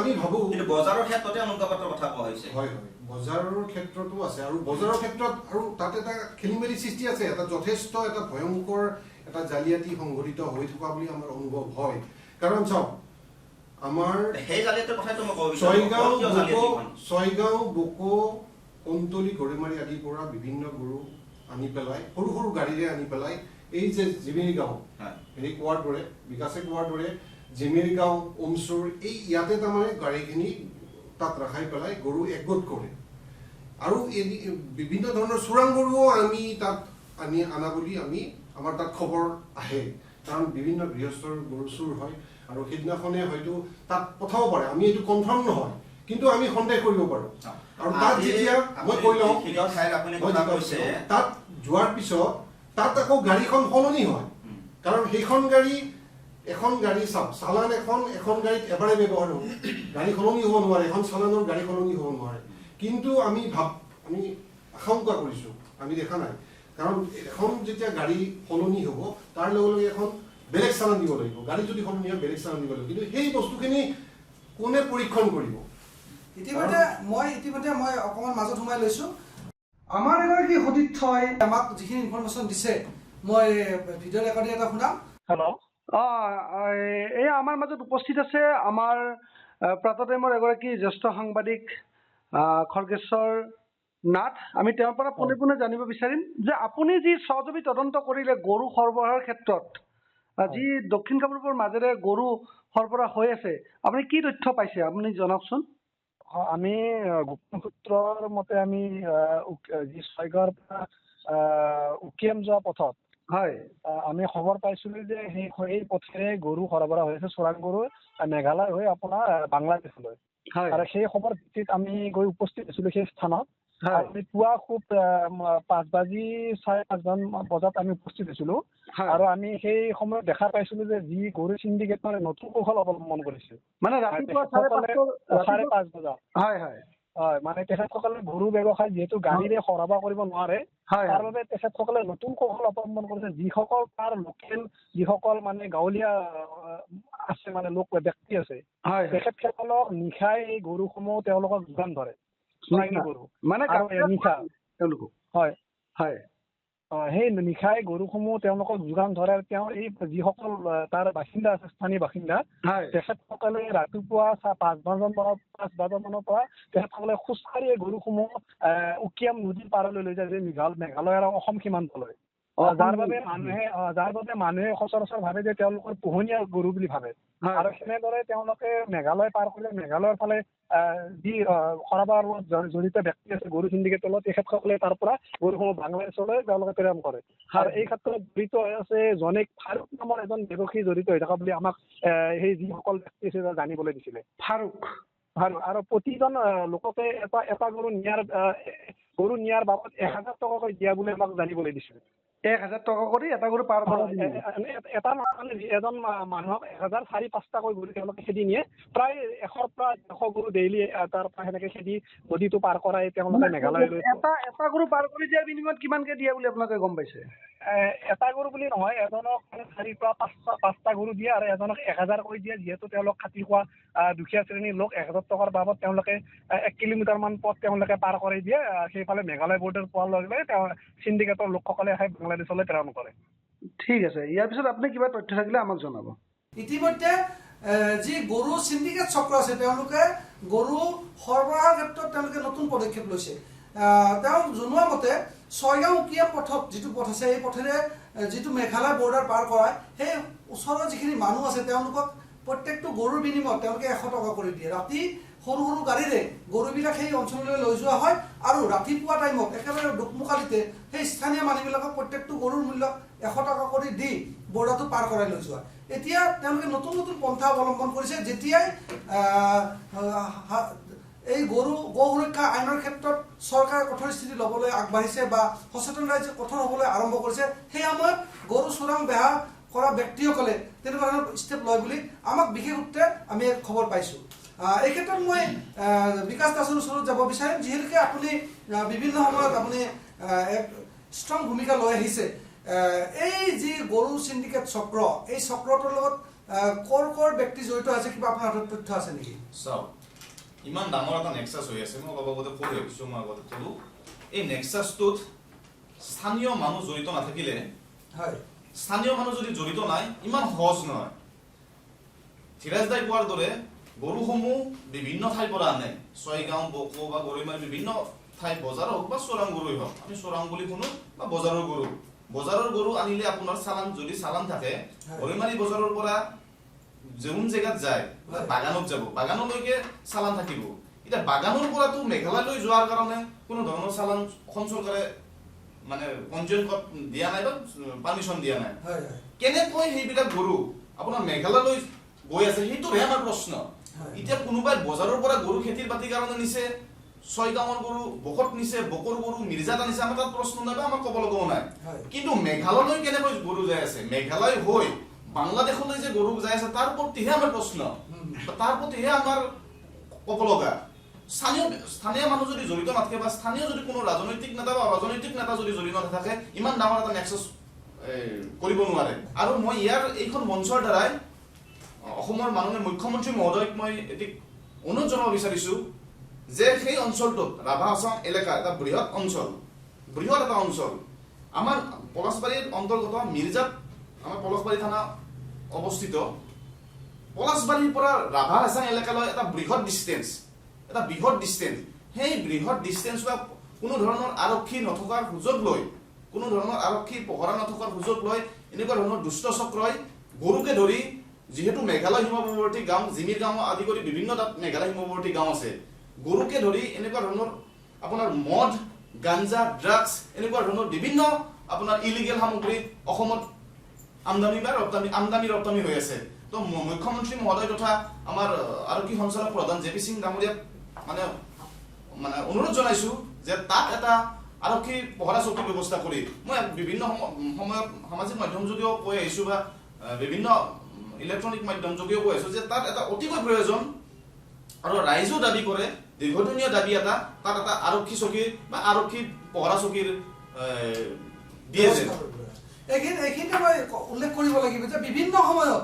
আমি ভাবোঁ বজাৰৰ ক্ষেত্ৰতে অনুজ্ঞাপত্ৰৰ কথা কোৱা হৈছে। হয়, বজাৰৰ ক্ষেত্ৰতো আছে, আৰু বজাৰৰ ক্ষেত্ৰত আৰু তাত এটা খেলি মেলি সৃষ্টি আছে। এটা যথেষ্ট এটা ভয়ংকৰ এটা জালিয়াতি সংঘটিত হৈ থকা বুলি আমাৰ অনুভৱ হয়। কাৰণ চাওক, আমাৰ ছয়গাঁও, বোকো, কন্তলি, গৰিমাৰী আদিৰ পৰা বিভিন্ন গৰু আনি পেলাই, সৰু সৰু গাড়ীৰে আনি পেলাই, এই যে জিমিৰি গাঁও কোৱাৰ দৰে, বিকাশে কোৱাৰ দৰে জিমিৰি গাঁও, ওমচুৰ, এই ইয়াতে তাৰমানে গাড়ীখিনি তাত ৰাখাই পেলাই গৰু একগোট কৰে। আৰু বিভিন্ন ধৰণৰ চোৰাং গৰুও আমি তাত আনা বুলি আমাৰ তাত খবৰ আহে। কাৰণ বিভিন্ন গৃহস্থৰ গৰু চুৰ হয়, আৰু সেইদিনাখনে হয়তো তাত পঠাব পাৰে। আমি এইটো কনফাৰ্ম নহয়, কিন্তু আমি সন্দেহ কৰিব পাৰোঁ। আৰু তাত যেতিয়া মই কৈ লওঁ, তাত যোৱাৰ পিছত তাত আকৌ গাড়ীখন সলনি হয়। কাৰণ সেইখন গাড়ী, এখন গাড়ী চাওক, চালান এখন গাড়ীত এবাৰে ব্যৱহাৰ হ'ব, গাড়ী সলনি হ'ব নোৱাৰে। এখন চালানৰ গাড়ী সলনি হ'ব নোৱাৰে। কিন্তু আমি আশংকা কৰিছোঁ, আমি দেখা নাই। কাৰণ এখন যেতিয়া গাড়ী সলনি হ'ব, তাৰ লগে লগে এখন বেলেগ চালান দিব লাগিব। গাড়ী যদি সলনি হয়, বেলেগ চালান দিব লাগিব। কিন্তু সেই বস্তুখিনি কোনে পৰীক্ষণ কৰিব? ইতিমধ্যে মই অকণমান মাজত সোমাই লৈছোঁ। আমাৰ এগৰাকী সতীৰ্থই আমাক যিখিনি ইনফৰমেশ্যন দিছে, মই ভিডিঅ' ৰেকৰ্ডিং এটা শুনাম। হেল্ল'। এই আমাৰ মাজত উপস্থিত আছে আমাৰ প্ৰাতঃটাইমৰ এগৰাকী জ্যেষ্ঠ সাংবাদিক খৰ্গেশ্বৰ নাথ। আমি তেওঁৰ পৰা পোনে জানিব বিচাৰিম যে আপুনি যি সহযোগী তদন্ত কৰিলে গৰু সৰবৰাহৰ ক্ষেত্ৰত, যি দক্ষিণ কামৰূপৰ মাজেৰে গৰু সৰবৰাহ হৈ আছে, আপুনি কি তথ্য পাইছে আপুনি জনাওকচোন। আমি গোপন সূত্ৰৰ মতে আমি যি ছয়গাঁৱৰ পৰা উকিয়াম যোৱা পথত আমি খবৰ পাইছিলোঁ যে সেই পথেৰে গৰু সৰবৰাহ হৈ আছে, চোৰাং গৰু, মেঘালয় হৈ আপোনাৰ বাংলাদেশলৈ। আৰু সেই খবৰ ভিত্তিত আমি গৈ উপস্থিত হৈছিলোঁ সেই স্থানত। আমি পুৱা খুব 5:30 বজাত আমি উপস্থিত হৈছিলোঁ। আৰু আমি সেই সময়ত দেখা পাইছিলোঁ যে যি গৰু চিণ্ডিকেট মানে নতুন কৌশল অৱলম্বন কৰিছে, মানে ৰাতিপুৱা 5:30 বজাত। হয়, মানে তেখেতসকলে গৰু ব্যৱসায় যিহেতু গাড়ীৰে সৰবৰাহ কৰিব নোৱাৰে, তাৰ বাবে তেখেতসকলে নতুন কৌশল অৱলম্বন কৰিছে। যিসকল তাৰ লোকেল, যিসকল মানে গাঁৱলীয়া আছে, মানে ব্যক্তি আছে, তেখেতসকলক নিশাই এই গৰুসমূহ তেওঁলোকক যোগান ধৰে। গৰু মানে নিশা তেওঁলোকক সেই নিশাই গৰুসমূহ তেওঁলোকক যোগান ধৰে। তেওঁ এই যিসকল তাৰ বাসিন্দা আছে, স্থানীয় বাসিন্দা, তেখেতসকলে ৰাতিপুৱা 5 বজামানৰ পৰা তেখেতসকলে খোজকাঢ়ি এই গৰুসমূহ উকিয়াম নদীৰ পাৰলৈ লৈ যায়, মেঘালয় আৰু অসম সীমান্তলৈ। যাৰ বাবে মানুহে সচৰাচৰ ভাবে যে তেওঁলোকৰ পোহনীয়া গৰু বুলি ভাবে। আৰু সেনেদৰে তেওঁলোকে মেঘালয় পাৰ কৰিলে মেঘালয়ৰ ফালে যি সৰবৰাহৰ লগত জড়িত ব্যক্তি আছে গৰু চিণ্ডিকেটৰ লগত, তেখেতসকলে তাৰ পৰা গৰুসমূহ বাংলাদেশলৈ তেওঁলোকে প্ৰেৰণ কৰে। আৰু এই ক্ষেত্ৰত জড়িত হৈ আছে জনেক ফাৰুক নামৰ এজন ব্যৱসায়ী জড়িত হৈ থকা বুলি আমাক সেই যিসকল ব্যক্তি আছে জানিবলৈ দিছিলে। ফাৰুক আৰু প্ৰতিজন লোককে এটা গৰু নিয়াৰ বাবদ 1000 টকাকৈ দিয়া বুলি আমাক জানিবলৈ দিছিলে। 1000 টকা কৰি এটা গৰু পাৰ কৰা এটা মানে এজন মানুহক 1000-4-5টাকৈ গৰু তেওঁলোকে খেদি নিয়ে, প্ৰায় 100 পৰা 100 গৰু ডেইলি তাৰ পৰা সেনেকে খেদি নদীটো পাৰ কৰাই তেওঁলোকে মেঘালয়লৈ। এটা গৰু পাৰ কৰি দিয়াৰ বিনিময়ত কিমানকে দিয়ে বুলি আপোনালোকে গম পাইছে? এটা গৰু বুলি নহয়, এজনক 4 পৰা 5টা গৰু দিয়ে আৰু এজনক 1000 কৰি দিয়ে। যিহেতু তেওঁলোক খাতি খোৱা দুখীয়া শ্ৰেণীৰ লোক, 1000 টকাৰ বাবদ তেওঁলোকে 1 কিলোমিটাৰ মান পথ তেওঁলোকে পাৰ কৰি দিয়ে। সেইফালে মেঘালয় বৰ্ডাৰ পোৱাৰ লগে লগে তেওঁ চিণ্ডিকেটৰ লোকসকলে আহি বাংলাদেশলৈ প্ৰেৰণ কৰে। ঠিক আছে, ইয়াৰ পিছত আপুনি কিবা তথ্য থাকিলে আমাক জনাব। ইতিমধ্যে যি গৰু চিণ্ডিকেট চক্ৰ আছে তেওঁলোকে গৰু সৰবৰাহৰ ক্ষেত্ৰত তেওঁলোকে নতুন পদক্ষেপ লৈছে। তেওঁ জনোৱা মতে 6 গাঁও উকিয়া পথত যিটো পথ আছে, এই পথেৰে যিটো মেঘালয় বৰ্ডাৰ পাৰ কৰায়, সেই ওচৰৰ যিখিনি মানুহ আছে তেওঁলোকক প্ৰত্যেকটো গৰুৰ বিনিময়ত তেওঁলোকে 100 টকা কৰি দিয়ে। ৰাতি সৰু সৰু গাড়ীৰে গৰুবিলাক সেই অঞ্চললৈ লৈ যোৱা হয় আৰু ৰাতিপুৱা টাইমত একেবাৰে দুকমুকালিতে সেই স্থানীয় মানুহবিলাকক প্ৰত্যেকটো গৰুৰ মূল্য 100 টকা কৰি দি বৰ্ডাৰটো পাৰ কৰাই লৈ যোৱা। এতিয়া তেওঁলোকে নতুন নতুন পন্থা অৱলম্বন কৰিছে। যেতিয়াই এই গো সুৰক্ষা আইনৰ ক্ষেত্ৰত চৰকাৰে কঠোৰ স্থিতি ল'বলৈ আগবাঢ়িছে বা সচেতন ৰাইজে কঠোৰ হ'বলৈ আৰম্ভ কৰিছে, সেই সময়ত গৰু চোৰাং বেহা কৰা ব্যক্তিসকলে তেনেকুৱা ধৰণৰ ষ্টেপ লয় বুলি আমাক বিশেষ সূত্ৰে আমি খবৰ পাইছোঁ। এই ক্ষেত্ৰত মই বিকাশ দাসৰ ওচৰত যাব বিচাৰিম, যিহেতুকে আপুনি বিভিন্ন সময়ত আপুনি এক ষ্ট্ৰং ভূমিকা লৈ আহিছে। এই যি গৰু চিণ্ডিকেট চক্ৰ, এই চক্ৰটোৰ লগত কৰ ব্যক্তি জড়িত আছে, কিবা আপোনাৰ হাতত তথ্য আছে নেকি? চাওক, ইমান ডাঙৰ এটা নেক্সাছ হৈ আছে, মই অলপ আগতে কৈ আহিছোঁ, মই আগতে ক'লোঁ এই নেক্সাছটোত স্থানীয় মানুহ জড়িত নাথাকিলে, হয়, স্থানীয় মানুহ যদি জড়িত নাই ইমান সহজ নহয়। ধীৰাজ দাই কোৱাৰ দৰে গৰুসমূহ বিভিন্ন ঠাইৰ পৰা আনে, 6 গাঁও বকো বা গৰৈমাৰী বিভিন্ন ঠাই, বজাৰ হওক বা চোৰাং গৰুই হওক, আমি চোৰাং বুলি শুনো, বা বজাৰৰ গৰু আনিলে আপোনাৰ চালান, যদি চালান থাকে, গৰৈমাৰী বজাৰৰ পৰা যোন জেগাত যায়, বাগানত যাব, বাগানলৈকে চালান থাকিব। এতিয়া বাগানৰ পৰাতো মেঘালয়লৈ যোৱাৰ কাৰণে কোনো ধৰণৰ চালান অসম চৰকাৰে মানে পঞ্জীয়ন দিয়া নাই বা পাৰ্মিশ্যন দিয়া নাই। কেনেকৈ সেইবিলাক গৰু আপোনাৰ মেঘালয়লৈ গৈ আছে, সেইটোহে আমাৰ প্ৰশ্ন। এতিয়া কোনোবাই বজাৰৰ পৰা গৰু খেতিৰ বাতিৰ কাৰণে নিছে, 6 গাঁৱৰ গৰু বকত নিছে, বকৰ গৰু মিৰ্জাত আনিছে, আমাৰ তাত প্ৰশ্ন নাই বা আমাৰ ক'ব লগাও নাই। কিন্তু মেঘালয়লৈ কেনেকৈ গৰু যাই আছে, মেঘালয় হৈ বাংলাদেশলৈ যে গৰু যাই আছে, তাৰ প্ৰতিহে আমাৰ প্ৰশ্ন, তাৰ প্ৰতিহে আমাৰ ক'ব লগা। স্থানীয় মানুহ যদি জড়িত নাথাকে বা স্থানীয় যদি কোনো ৰাজনৈতিক নেতা বা অৰাজনৈতিক নেতা যদি জড়িত নাথাকে, ইমান ডাঙৰ এটা নেক্সাছ কৰিব নোৱাৰে। আৰু মই এইখন মঞ্চৰ দ্বাৰাই অসমৰ মাননীয় মুখ্যমন্ত্ৰী মহোদয়ক মই এটি অনুৰোধ জনাব বিচাৰিছোঁ যে সেই অঞ্চলটোত ৰাভা আছাম এলেকা এটা বৃহৎ এটা অঞ্চল, আমাৰ পলাশবাৰীৰ অন্তৰ্গত মিৰ্জাত আমাৰ পলাশবাৰী থানা অৱস্থিত। পলাশবাৰীৰ পৰা ৰাভা আছাম এলেকালৈ এটা বৃহৎ ডিষ্টেঞ্চ, সেই বৃহৎ ডিষ্টেঞ্চ বা কোনো ধৰণৰ আৰক্ষী নথকাৰ সুযোগ লৈ, কোনো ধৰণৰ আৰক্ষী পহৰা নথকাৰ সুযোগ লৈ এনেকুৱা ধৰণৰ দুষ্ট চক্ৰই গৰুকে ধৰি, যিহেতু মেঘালয় সীমাৱৰ্তী গাঁও, জিমিৰ গাঁও আদি কৰি বিভিন্ন তাত মেঘালয় সীমাৱৰ্তী গাঁও আছে, গৰুকে ধৰি এনেকুৱা ধৰণৰ আপোনাৰ মদ, গাঞ্জা, ড্ৰাগছ, এনেকুৱা ধৰণৰ বিভিন্ন আপোনাৰ ইলিগেল সামগ্ৰী অসমত আমদানি ৰপ্তানি হৈ আছে। তো মুখ্যমন্ত্ৰী মহোদয় তথা আমাৰ আৰক্ষী সঞ্চালক প্ৰধান জে পি সিং ডাঙৰীয়াক মানে অনুৰোধ জনাইছোঁ যে তাত এটা আৰক্ষী পহৰা চকীৰ ব্যৱস্থা কৰি, মই বিভিন্ন সময়ত সামাজিক মাধ্যম যোগেও কৈ আহিছোঁ বা বিভিন্ন ইলেক্ট্ৰনিক মাধ্যম যোগেও কৈ আছোঁ যে তাত এটা অতিকৈ প্ৰয়োজন আৰু ৰাইজেও দাবী কৰে, দীৰ্ঘদিনীয়া দাবী এটা, তাত এটা আৰক্ষী চকী বা আৰক্ষী পহৰা চকীৰ দিয়ে যে। এইখিনিতে মই উল্লেখ কৰিব লাগিব যে বিভিন্ন সময়ত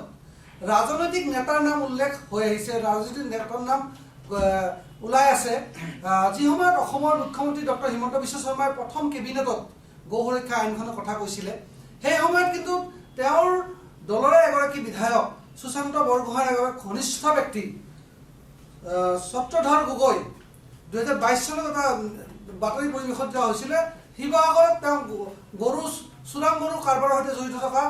ৰাজনৈতিক নেতাৰ নাম উল্লেখ হৈ আহিছে, ৰাজনৈতিক নেতাৰ নাম ওলাই আছে। যি সময়ত অসমৰ মুখ্যমন্ত্ৰী ডক্টৰ হিমন্ত বিশ্ব শৰ্মাই প্ৰথম কেবিনেটত গো সুৰক্ষা আইনখনৰ কথা কৈছিলে, সেই সময়ত কিন্তু তেওঁৰ দলৰে এগৰাকী বিধায়ক সুশান্ত বৰগোহাঁইৰ এগৰাকী ঘনিষ্ঠ ব্যক্তি চত্ৰধৰ গগৈ 2022 চনত এটা বাতৰি পৰিৱেশত দিয়া হৈছিলে, শিৱসাগৰত তেওঁ চোৰাং গৰু কাৰবাৰৰ সৈতে জড়িত থকা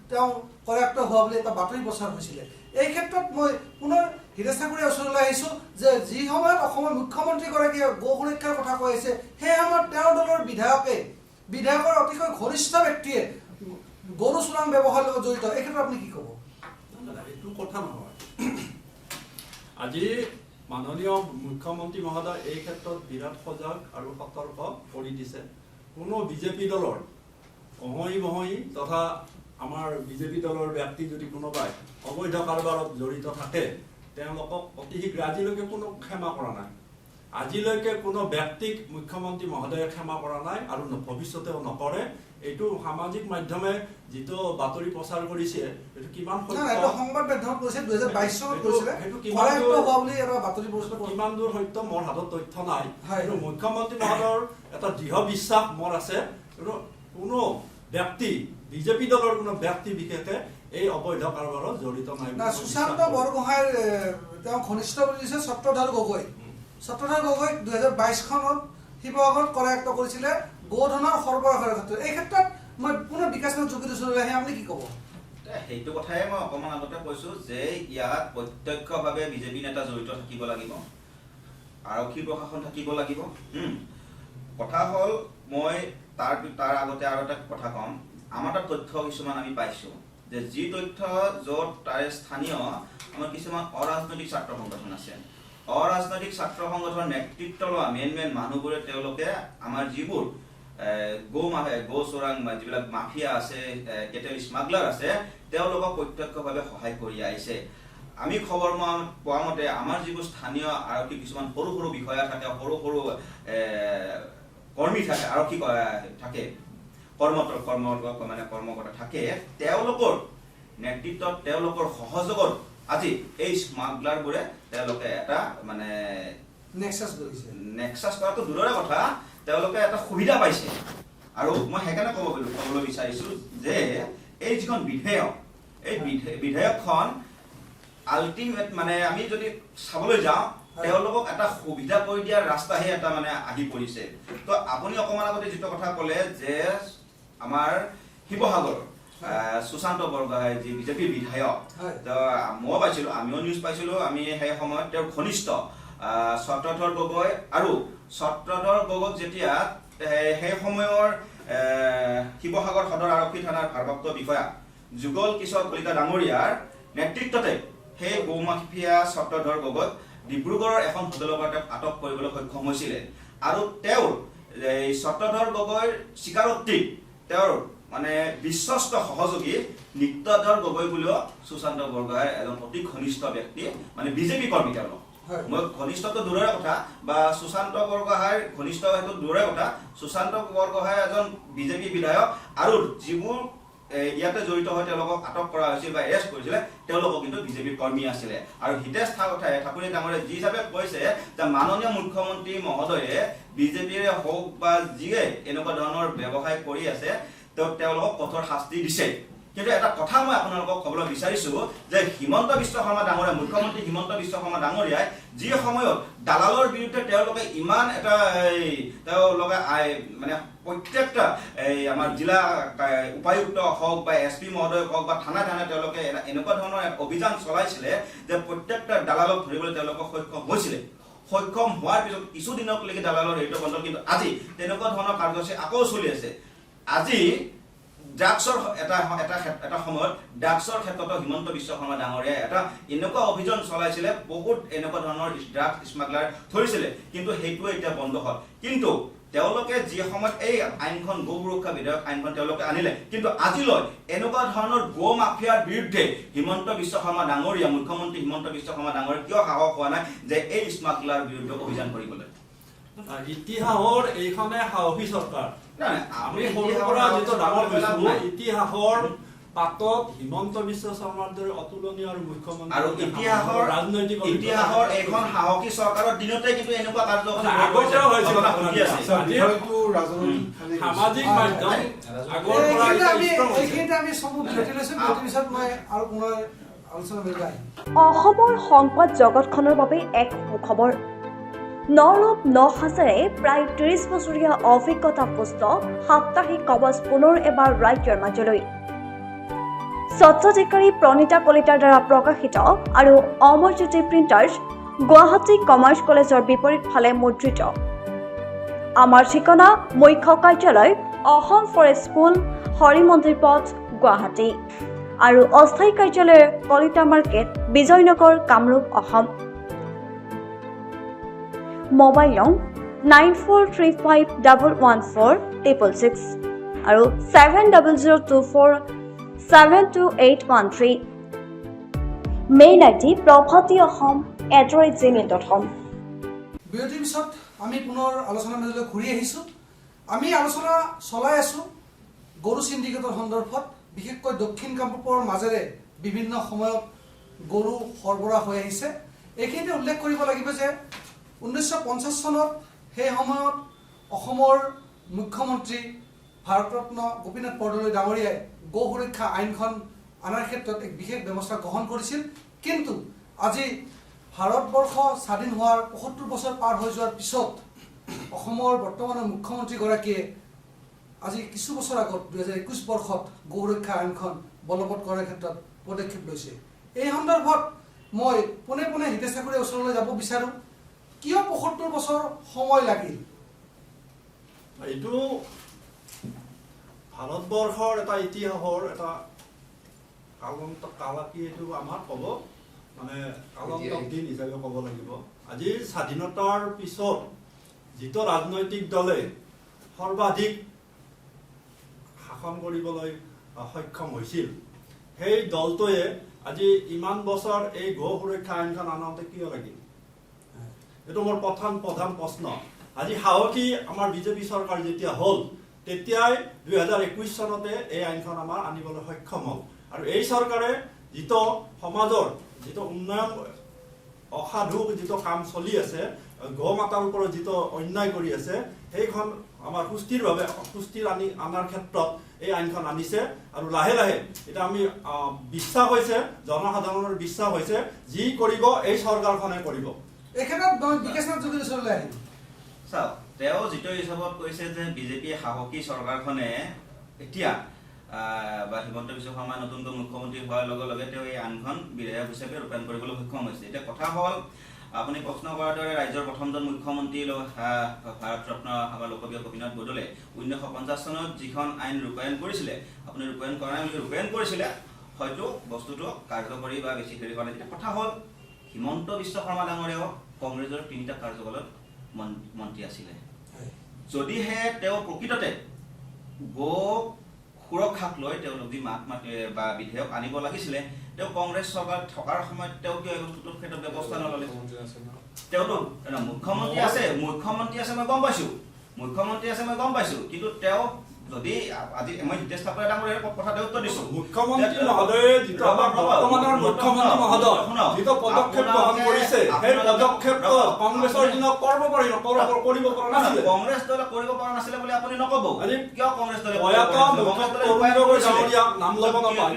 তেওঁ কৰায়ত্ব হোৱা বুলি এটা বাতৰি প্ৰচাৰ হৈছিলে। এই ক্ষেত্ৰত মই পুনৰ হীৰেশ ঠাকুৰীয়াৰ ওচৰলৈ আহিছোঁ যে যি সময়ত অসমৰ মুখ্যমন্ত্ৰীগৰাকীয়ে গো সুৰক্ষাৰ কথা কৈ আছে, সেই সময়ত তেওঁৰ দলৰ বিধায়কৰ অতিকৈ ঘনিষ্ঠ ব্যক্তিয়ে গৰু চোৰাং ব্যৱসায়ৰ লগত জড়িত, এই ক্ষেত্ৰত আপুনি কি ক'ব? এইটো কথা নহয়। আজি মাননীয় মুখ্যমন্ত্ৰী মহোদয় এই ক্ষেত্ৰত বিৰাট সজাগ আৰু সতৰ্ক কৰি দিছে। কোনো বিজেপি দলৰ অহই বহই তথা আমাৰ বিজেপি দলৰ ব্যক্তি যদি কোনোবাই অবৈধ কাৰবাৰত জড়িত থাকে তেওঁলোকক অতি শীঘ্ৰে আজিলৈকে কোনো ক্ষমা কৰা নাই আজিলৈকে কোনো ব্যক্তিক মুখ্যমন্ত্ৰী মহোদয়ে ক্ষমা কৰা নাই আৰু ভৱিষ্যতেও নকৰে এইটো সামাজিক মাধ্যমে যিটো বাতৰি প্ৰচাৰ কৰিছে এইটো কিমান এটা সংবাদ মাধ্যমত কৈছে 2022 চনত কৈছিলে সেইটো কৰায়ত্ব হোৱা বুলি এটা বাতৰি পৰিছিল কিমান দূৰ সত্য মোৰ হাতত তথ্য নাই হয়। কিন্তু মুখ্যমন্ত্ৰী মহোদয়ৰ এটা দৃঢ় বিশ্বাস মোৰ আছে কিন্তু কোনো ব্যক্তি বিজেপি দলৰ কোনো ব্যক্তি বিশেষে এই অবৈধ কাৰবাৰত জড়িত নাই না সুশান্ত বৰগোহাঁইৰ তেওঁ ঘনিষ্ঠ বুলি দিছে ছত্ৰধৰ গগৈ 2022 চনত শিৱসাগৰত কৰায়ত্ব কৰিছিলে গোধনৰ সৰবৰাহৰ ক্ষেত্ৰত এই ক্ষেত্ৰত মই পুনৰ বিকাশৰ যোগেদি চলিলেহে আপুনি কি ক'ব সেইটো কথাই মই অকণমান আগতে কৈছোঁ যে ইয়াত প্ৰত্যক্ষভাৱে বিজেপি নেতা জড়িত থাকিব লাগিব আৰক্ষী প্ৰশাসন থাকিব লাগিব কথা হ'ল মই তাৰ আগতে আৰু এটা কথা ক'ম আমাৰ তাত তথ্য কিছুমান আমি পাইছোঁ যে যি তথ্য য'ত তাৰে স্থানীয় আমাৰ কিছুমান অৰাজনৈতিক ছাত্ৰ সংগঠন আছে অৰাজনৈতিক ছাত্ৰ সংগঠনৰ নেতৃত্ব লোৱা মেইন মানুহবোৰে তেওঁলোকে আমাৰ যিবোৰ গো চোৰাং যিবিলাক মাফিয়া আছে কেটেল স্মাগলাৰ আছে তেওঁলোকক প্ৰত্যক্ষভাৱে সহায় কৰি আহিছে আমি খবৰ পোৱা মতে আমাৰ যিবোৰ স্থানীয় আৰক্ষী কিছুমান সৰু সৰু বিষয়া থাকে সৰু সৰু কৰ্মী থাকে আৰক্ষী থাকে কৰ্মকৰ্তা থাকে তেওঁলোকৰ নেতৃত্বত তেওঁলোকৰ সহযোগত আজি এই স্মাগলাৰবোৰে তেওঁলোকে এটা মানে নেক্সাছ কৰাটো দূৰৰে কথা তেওঁলোকে এটা সুবিধা পাইছে আৰু মই সেইকাৰণে ক'বলৈ বিচাৰিছোঁ যে এই যিখন বিধেয়ক এই বিধেয়কখন আল্টিমেট মানে আমি যদি চাবলৈ যাওঁ তেওঁলোকক এটা সুবিধা কৰি দিয়াৰ ৰাস্তাহে এটা মানে আহি পৰিছে তো আপুনি অকণমান আগতে যিটো কথা ক'লে যে আমাৰ শিৱসাগৰ সুশান্ত বৰগোহাঁই যি বিজেপিৰ বিধায়ক মই পাইছিলোঁ আমিও নিউজ পাইছিলোঁ আমি সেই সময়ত তেওঁৰ ঘনিষ্ঠ ছত্ৰধৰ গগৈ আৰু ছত্ৰধৰ গগৈক যেতিয়া সেই সময়ৰ শিৱসাগৰ সদৰ আৰক্ষী থানাৰ ভাৰপ্ৰাপ্ত বিষয়া যুগল কিশোৰ কলিতা ডাঙৰীয়াৰ নেতৃত্বতে সেই গৌমাফিয়া ছত্ৰধৰ গগৈক ডিব্ৰুগড়ৰ এখন হোটেলৰ পৰা তেওঁক আটক কৰিবলৈ সক্ষম হৈছিলে আৰু তেওঁৰ এই ছত্ৰধৰ গগৈৰ স্বীকাৰোক্তিত তেওঁৰ মানে বিশ্বস্ত সহযোগী নিত্যধৰ গগৈ বুলিও সুশান্ত বৰগোহাঁইৰ এজন অতি ঘনিষ্ঠ ব্যক্তি মানে বিজেপি কৰ্মী তেওঁলোক মই ঘনিষ্ঠটো দূৰৰে কথা বা সুশান্ত বৰগোহাঁইৰ ঘনিষ্ঠ সেইটো দূৰৰে কথা সুশান্ত বৰগোহাঁই এজন বিজেপি বিধায়ক আৰু যিবোৰ ইয়াতে জড়িত হৈ তেওঁলোকক আটক কৰা হৈছিল বা এৰেষ্ট কৰিছিলে তেওঁলোকক কিন্তু বিজেপিৰ কৰ্মী আছিলে আৰু হিতেশ ঠাকুৰী ডাঙৰীয়াই যি হিচাপে কৈছে যে মাননীয় মুখ্যমন্ত্ৰী মহোদয়ে বিজেপিৰে হওক বা যিয়ে এনেকুৱা ধৰণৰ ব্যৱসায় কৰি আছে তেওঁলোকক কঠোৰ শাস্তি দিছে কিন্তু এটা কথা মই আপোনালোকক ক'বলৈ বিচাৰিছোঁ যে হিমন্ত বিশ্ব শৰ্মা ডাঙৰীয়া মুখ্যমন্ত্ৰী হিমন্ত বিশ্ব শৰ্মা ডাঙৰীয়াই যি সময়ত দালালৰ বিৰুদ্ধে তেওঁলোকে ইমান এটা তেওঁলোকে মানে প্ৰত্যেকটা আমাৰ জিলা উপায়ুক্ত হওক বা SP মহোদয় হওক বা থানা তেওঁলোকে এনেকুৱা ধৰণৰ অভিযান চলাইছিলে যে প্ৰত্যেকটা দালালক ধৰিবলৈ তেওঁলোকক সক্ষম হৈছিলে সক্ষম হোৱাৰ পিছত কিছুদিনলৈকে দালালৰ হেৰিটো বন্ধ কিন্তু আজি তেনেকুৱা ধৰণৰ কাৰ্যসূচী আকৌ চলি আছে আজি ড্ৰাগছৰ এটা সময়ত ড্ৰাগছৰ ক্ষেত্ৰতো হিমন্ত বিশ্ব শৰ্মা ডাঙৰীয়াই এটা এনেকুৱা অভিযান চলাইছিলে বহুত এনেকুৱা ধৰণৰ ড্ৰাগছ স্মাগলাৰ ধৰিছিলে কিন্তু সেইটোৱে এতিয়া বন্ধ হ'ল কিন্তু তেওঁলোকে যি সময়ত এই আইনখন গো সুৰক্ষা বিধেয়ক আইনখন তেওঁলোকে আনিলে কিন্তু আজিলৈ এনেকুৱা ধৰণৰ গো মাফিয়াৰ বিৰুদ্ধে হিমন্ত বিশ্ব শৰ্মা ডাঙৰীয়া মুখ্যমন্ত্ৰী হিমন্ত বিশ্ব শৰ্মা ডাঙৰীয়া কিয় সাহস হোৱা নাই যে এই স্মাগলাৰ বিৰুদ্ধে অভিযান কৰিবলৈ ইতিহাসৰ এইখনে সাহসী চৰকাৰ আমি সৰুৰ পৰা যিটো ডাঙৰ হৈছোঁ ইতিহাসৰ পাতত হিমন্ত বিশ্ব শৰ্মাৰ দৰে অতুলনীয় আৰু মুখ্যমন্ত্ৰী আৰু ইতিহাসৰ এইখন সাহসী চৰকাৰৰ দিনতে কিন্তু এনেকুৱা সামাজিক মাধ্যম অসমৰ সংবাদ জগতখনৰ বাবে এক সুখবৰ নৰূপ নসাজেৰে প্ৰায় 30 বছৰীয়া অভিজ্ঞতা পুষ্ট সাপ্তাহিক কবচ পুনৰ এবাৰ ৰাজ্যৰ মাজলৈ স্বত্বাধিকাৰী প্ৰণীতা কলিতাৰ দ্বাৰা প্ৰকাশিত আৰু অমৰজ্যোতি প্ৰিণ্টাৰ্ছ গুৱাহাটী কমাৰ্চ কলেজৰ বিপৰীত ফালে মুদ্ৰিত আমাৰ ঠিকনা মুখ্য কাৰ্যালয় অসম ফৰেষ্ট স্কুল হৰি মন্দিৰ পথ গুৱাহাটী আৰু অস্থায়ী কাৰ্যালয় কলিতা মাৰ্কেট বিজয়নগৰ কামৰূপ অসম মোবাইল নং 9435114666 আৰু 7002472813 মেইল আইডি probhatiahom@gmail.com। বিৰতিৰ পিছত আমি পুনৰ আলোচনাৰ মাজলৈ ঘূৰি আহিছোঁ। আমি আলোচনা চলাই আছোঁ গৰু চিণ্ডিকেটৰ সন্দৰ্ভত, বিশেষকৈ দক্ষিণ কামৰূপৰ মাজেৰে বিভিন্ন সময়ত গৰু সৰবৰাহ হৈ আহিছে। এইখিনিতে উল্লেখ কৰিব লাগিব যে 1950 চনত সেই সময়ত অসমৰ মুখ্যমন্ত্ৰী ভাৰতৰত্ন গোপীনাথ বৰদলৈ ডাঙৰীয়াই গো সুৰক্ষা আইনখন অনাৰ ক্ষেত্ৰত এক বিশেষ ব্যৱস্থা গ্ৰহণ কৰিছিল। কিন্তু আজি ভাৰতবৰ্ষ স্বাধীন হোৱাৰ ৭৫ বছৰ পাৰ হৈ যোৱাৰ পিছত অসমৰ বৰ্তমানৰ মুখ্যমন্ত্ৰীগৰাকীয়ে আজি কিছু বছৰ আগত 2021 বৰ্ষত গো সুৰক্ষা আইনখন বলবৎ কৰাৰ ক্ষেত্ৰত পদক্ষেপ লৈছে। এই সন্দৰ্ভত মই পোনে পোনে হিতেশ ঠাকুৰীৰ ওচৰলৈ যাব বিচাৰোঁ। কিয় ৭৫ বছৰ সময় লাগিল? এইটো ভাৰতবৰ্ষৰ এটা ইতিহাসৰ এটা কালাকি, এইটো আমাৰ ক'ব মানে কালন্তক দিন হিচাপে ক'ব লাগিব। আজি স্বাধীনতাৰ পিছত যিটো ৰাজনৈতিক দলে সৰ্বাধিক শাসন কৰিবলৈ সক্ষম হৈছিল, সেই দলটোৱে আজি ইমান বছৰ এই গো সুৰক্ষা আইনখন আনোতে কিয় লাগিল? এইটো মোৰ প্ৰধান প্ৰশ্ন। আজি সাহসী আমাৰ বিজেপি চৰকাৰ যেতিয়া হ'ল, তেতিয়াই 2021 চনতে এই আইনখন আমাৰ আনিবলৈ সক্ষম হ'ল। আৰু এই চৰকাৰে যিটো সমাজৰ যিটো উন্নয়ন অসাধু যিটো কাম চলি আছে, গো মাতাৰ ওপৰত যিটো অন্যায় কৰি আছে, সেইখন আমাৰ সুস্থিৰ আনাৰ ক্ষেত্ৰত এই আইনখন আনিছে। আৰু লাহে লাহে এতিয়া আমি বিশ্বাস হৈছে, জনসাধাৰণৰ বিশ্বাস হৈছে, যি কৰিব এই চৰকাৰখনে কৰিব। এই ক্ষেত্ৰত বিকাশনাথ যোগীৰ ওচৰলৈ আহিম। চাওক, তেওঁ যিটো হিচাপত কৈছে যে বিজেপিয়ে সাহসী চৰকাৰখনে এতিয়া বা হিমন্ত বিশ্ব শৰ্মা নতুনকৈ মুখ্যমন্ত্ৰী হোৱাৰ লগে লগে তেওঁ এই আইনখন বিধেয়ক হিচাপে ৰূপায়ণ কৰিবলৈ সক্ষম হৈছে। এতিয়া কথা হ'ল, আপুনি প্ৰশ্ন কৰাৰ দৰে ৰাজ্যৰ প্ৰথমজন মুখ্যমন্ত্ৰী ভাৰতৰত্ন আমাৰ লোকপ্ৰিয় গোপীনাথ বৰদলৈ 1950 চনত যিখন আইন ৰূপায়ণ কৰিছিলে, আপুনি ৰূপায়ণ কৰা নাই বুলি ৰূপায়ণ কৰিছিলে, হয়তো বস্তুটো কাৰ্যকৰী বা বেছি হেৰি কৰা নাই। এতিয়া কথা হ'ল, হিমন্ত বিশ্ব শৰ্মা ডাঙৰীয়াও কংগ্ৰেছৰ 3টা কাৰ্যকালত মন্ত্ৰী আছিলে। যদিহে তেওঁ প্ৰকৃততে গো সুৰক্ষাক লৈ তেওঁলোক যি মাত বা বিধেয়ক আনিব লাগিছিলে, তেওঁ কংগ্ৰেছ চৰকাৰ থকাৰ সময়ত তেওঁ কিয় এই বস্তুটোৰ ক্ষেত্ৰত ব্যৱস্থা নললে? তেওঁতো মুখ্যমন্ত্ৰী আছে মই গম পাইছো, কিন্তু তেওঁ যদি আজি মই হিতেশ ঠাকুৰে ডাঙৰীয়াৰ কথাতে উত্তৰ দিছো, মুখ্যমন্ত্ৰী মহোদয়ে যিটো আমাৰ বৰ্তমানৰ মুখ্যমন্ত্ৰী মহোদয় যিটো পদক্ষেপ গ্ৰহণ কৰিছে, সেই পদক্ষেপটো কংগ্ৰেছৰ দিনত কৰিব পৰা নাছিলে। কংগ্ৰেছ দলে কৰিব পৰা নাছিলে বুলি আপুনি নকব। কিয় কংগ্ৰেছ দলে নাম ল'ব নাপায়?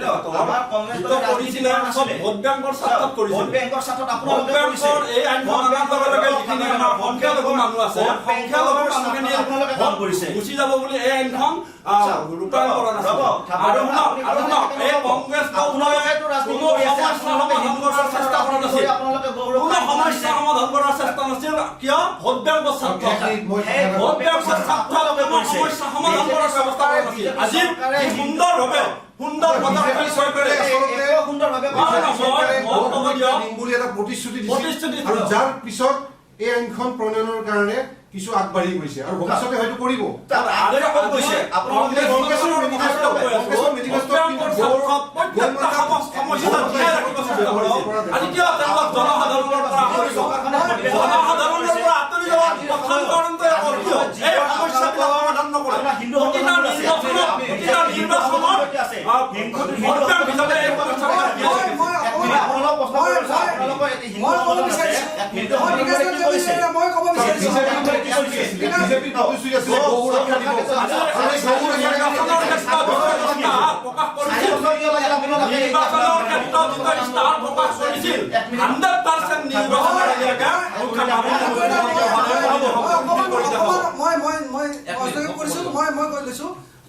কৰিছিলে চব ভোট বেংকৰ স্বাৰ্থত কৰিছিল। ভোট বেংকৰ স্বাৰ্থত আপোনালোকে কৰিছে। এই আইনখন অনাৰ লগে লগে যিখিনি আমাৰ সংখ্যালঘু মানুহ আছে, সংখ্যালঘু মানুহখিনি আপোনালোকে কাম কৰিছে, গুচি যাব বুলি এই আইনখন ৰূপায়ণ কৰা নাছিল। আৰু এই কংগ্ৰেছ কোনো সমস্যা সমাধান কৰাৰ চেষ্টা নাছিল। কিয়? ভোট বেংকৰ স্বাৰ্থত সমস্যা সমাধান কৰাৰ ব্যৱস্থা কৰা নাছিল। আজি সুন্দৰভাৱে যাৰ পিছত এই আইনখন প্ৰণয়নৰ কাৰণে কিছু আগবাঢ়ি গৈছে আৰু ভৱিষ্যতে হয়তো কৰিব।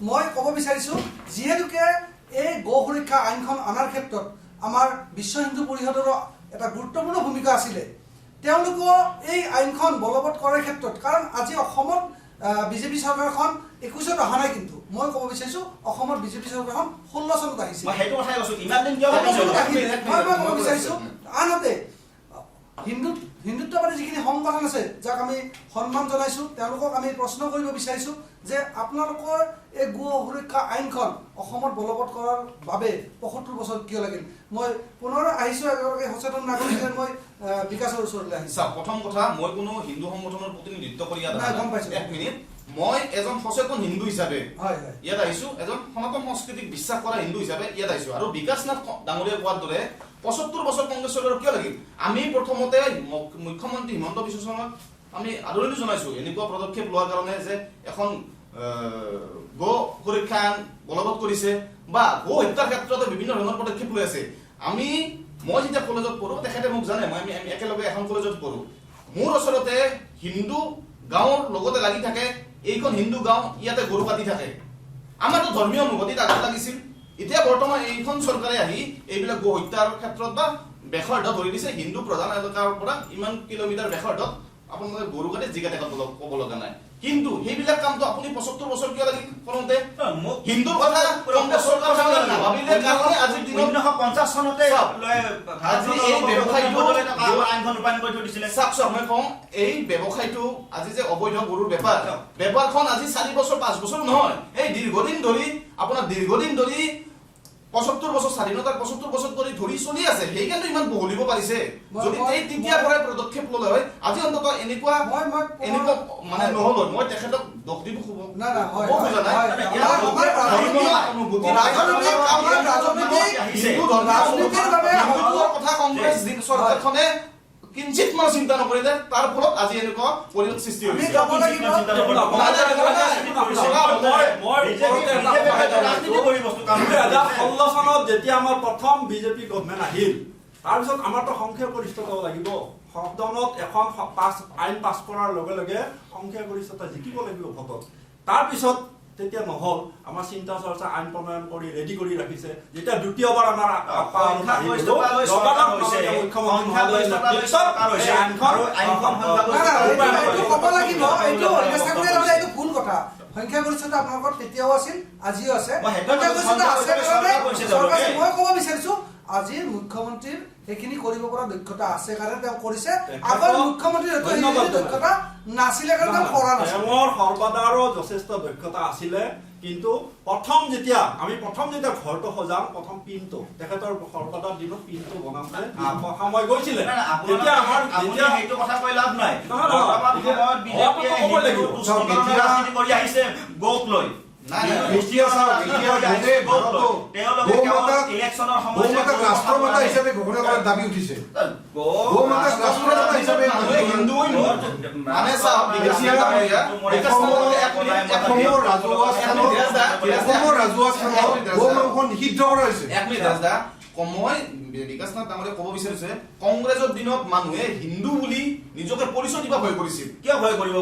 মই ক'ব বিচাৰিছো, যিহেতুকে এই গো সুৰক্ষা আইনখন অনাৰ ক্ষেত্ৰত আমাৰ বিশ্ব হিন্দু পৰিষদৰ এটা গুৰুত্বপূৰ্ণ ভূমিকা আছিলে, তেওঁলোকৰ এই আইনখন বলবৎ কৰাৰ ক্ষেত্ৰত, কাৰণ আজি অসমত বিজেপি চৰকাৰখন 21ত অহা নাই, কিন্তু মই ক'ব বিচাৰিছো অসমত বিজেপি চৰকাৰখন 16 চনত আহিছে। মই ক'ব বিচাৰিছো আনহাতে হিন্দুত্ববাদী যিখিনি সংগঠন আছে যাক আমি সন্মান জনাইছোঁ তেওঁলোকক আমি প্ৰশ্ন কৰিব বিচাৰিছোঁ যে আপোনালোকৰ এই গো সুৰক্ষা আইনখন অসমত বলবৎ কৰাৰ বাবে ৭৫ বছৰ কিয় লাগিল? মই পুনৰ আহিছোঁ এগৰাকী সচেতন নাগৰিক যেন মই বিকাশৰ ওচৰলৈ আহিছোঁ। চাওক, প্ৰথম কথা, মই কোনো হিন্দু সংগঠনৰ প্ৰতিনিধিত্ব কৰি ইয়াত নাই, গম পাইছোঁ। এক মিনিট, মই এজন সচেতন হিন্দু হিচাপে হয় ইয়াত আহিছোঁ, এজন সনাতন সংস্কৃতিক বিশ্বাস কৰা হিন্দু হিচাপে ইয়াত আহিছোঁ। আৰু বিকাশ নাথ ডাঙৰীয়াই কোৱাৰ দৰে ৭৫ বছৰ কংগ্ৰেছ চৰকাৰৰ কিয় লাগিল? আমি প্ৰথমতে মুখ্যমন্ত্ৰী হিমন্ত বিশ্ব শৰ্মাক আমি আদৰণি জনাইছোঁ এনেকুৱা পদক্ষেপ লোৱাৰ কাৰণে যে এখন গো সুৰক্ষা আইন বলবৎ কৰিছে বা গো হত্যাৰ ক্ষেত্ৰতে বিভিন্ন ধৰণৰ পদক্ষেপ লৈ আছে। মই যেতিয়া কলেজত পঢ়োঁ, তেখেতে মোক জানে আমি একেলগে এখন কলেজত পঢ়োঁ। মোৰ ওচৰতে হিন্দু গাঁৱৰ লগতে লাগি থাকে, এইখন হিন্দু গাঁও, ইয়াতে গৰু কাটি থাকে। আমাৰতো ধৰ্মীয় অনুভূতিত আঘাত লাগিছিল। এতিয়া বৰ্তমান এইখন চৰকাৰে আহি এইবিলাক গো হত্যাৰ ক্ষেত্ৰত বা বেশৰ্ধ ধৰি দিছে। হিন্দু প্ৰধান এলেকাৰ পৰা ইমান কিলোমিটাৰ বেশৰ্ধত আপোনালোকে গৰু কাটি জিকাতে ক'ব লগা নাই। কিন্তু সেইবিলাক কামটো আপুনি ৭৫ বছৰ কিয় লাগি কৰোঁতে? হিন্দুৰ কথা কংগ্ৰেছ চৰকাৰ ভাবিলে কাৰণে আজিৰ দিনত 1950 চনতে আজি এই ব্যৱসায়টো আইনখন ৰূপায়ণ কৰি থৈ দিছিলে। চাওক, মই কওঁ, এই ব্যৱসায়টো আজি যে অবৈধ গৰুৰ বেপাৰখন আজি 4 বছৰ 5 বছৰ নহয়, এই দীৰ্ঘদিন ধৰি ৭৫ বছৰ স্বাধীনতাৰ ৭৫ বছৰ ধৰি চলি আছে। সেইকাৰণে ইমান বহলিব পাৰিছে। যদি তেতিয়াৰ পৰাই পদক্ষেপ ল'লে হয়, আজি অন্তত এনেকুৱা মানে নহ'ল। মই তেখেতক দোষ দিব খোজা নাই। কথা কংগ্ৰেছ চৰকাৰখনে কিঞ্চিত মানে চিন্তা নকৰিলে, তাৰ ফলত আজি এনেকুৱা পৰিৱেশ সৃষ্টি হৈছে। যেতিয়া আমাৰ প্ৰথম বিজেপি গভৰ্ণমেণ্ট আহিল, তাৰপিছত আমাৰতো সংখ্যাগৰিষ্ঠতা লাগিব। সদনত এখন আইন পাছ কৰাৰ লগে লগে সংখ্যাগৰিষ্ঠতা জিকিব লাগিব ভোটত। তাৰপিছত তেতিয়া নহ'ল, আমাৰ চিন্তা চৰ্চা আইন প্ৰণয়ন কৰি ৰেডি কৰি ৰাখিছে। যেতিয়া দ্বিতীয়বাৰ আমাৰ ভুল কথা। সংখ্যাগৰিষ্ঠতা আপোনালোকৰ তেতিয়াও আছিল, আজিও আছে। মই ক'ব বিচাৰিছো আজিৰ মুখ্যমন্ত্ৰীৰ সেইখিনি কৰিব পৰা দক্ষতা আছে কাৰণে তেওঁ কৰিছে। আগৰ মুখ্যমন্ত্ৰীৰ দক্ষতা নাছিলে কাৰণে তেওঁ কৰা নাছিল। তেওঁৰ সৰ্বদাৰো যথেষ্ট দক্ষতা আছিলে, কিন্তু প্ৰথম যেতিয়া ঘৰটো সজাম, প্ৰথম পিনটো তেখেতৰ সৰ্বদাৰ দিনত পিনটো বনাওঁতে সময় গৈছিলে। সেইটো কথা কৈ লাভ নাই। কৰি আহিছে গৌক লৈ। দাবী উঠিছে। নিষিদ্ধ কৰা হৈছে। মই বিকাশ নাথ ডাঙৰীয়াই ক'ব বিচাৰিছে, কংগ্ৰেছৰ দিনত মানুহে হিন্দু বুলি নিজকে পৰিচয় দিব ভয় কৰিছিল। কিয় ভয় কৰিব?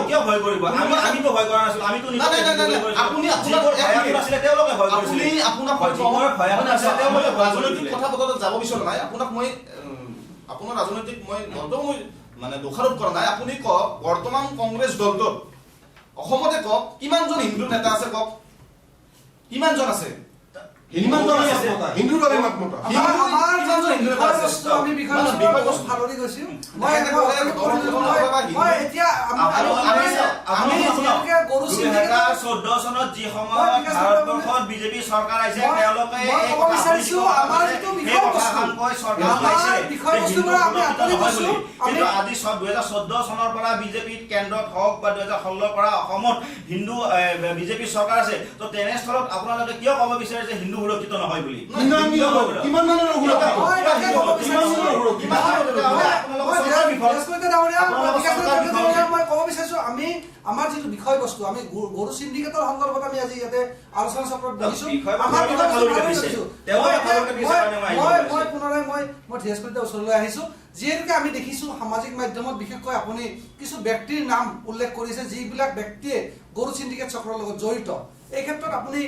কিয় ভয় কৰিব? আমিতো ভয় কৰা নাছিলো। আমিতো ৰাজনৈতিক কথা পতাত যাব বিচৰা নাই। আপোনাক মই আপোনাৰ ৰাজনৈতিক মই মানে দোষাৰোপ কৰা নাই। আপুনি কওক, বৰ্তমান কংগ্ৰেছ দলটোত অসমতে কওক কিমানজন হিন্দু নেতা আছে? কওক কিমানজন আছে? হিন্দুৰ বাবে মাত মতা চনত যি সময়ত ভাৰতবৰ্ষত বিজেপি চৰকাৰ আহিছে, তেওঁলোকে কিন্তু আজি 2014 চনৰ পৰা বিজেপিত কেন্দ্ৰত হওক বা 2016 পৰা অসমত হিন্দু বিজেপি চৰকাৰ আছে। তো তেনেস্থলত আপোনালোকে কিয় ক'ব বিচাৰে যে হিন্দু সুৰক্ষিত নহয় বুলি? আমি আমাৰ যিটো বিষয়বস্তু, আমি গৰু চিণ্ডিকেটৰ সন্দৰ্ভত আমি আজি ইয়াতে আলোচনা চক্ৰত বহিছো। মই পুনৰাই মই ধীৰেজকলিতাৰ ওচৰলৈ আহিছো। যিহেতুকে আমি দেখিছো সামাজিক মাধ্যমত বিশেষকৈ আপুনি কিছু ব্যক্তিৰ নাম উল্লেখ কৰিছে, যিবিলাক ব্যক্তিয়ে গৰু চিণ্ডিকেট চক্ৰৰ লগত জড়িত। এই ক্ষেত্ৰত আপুনি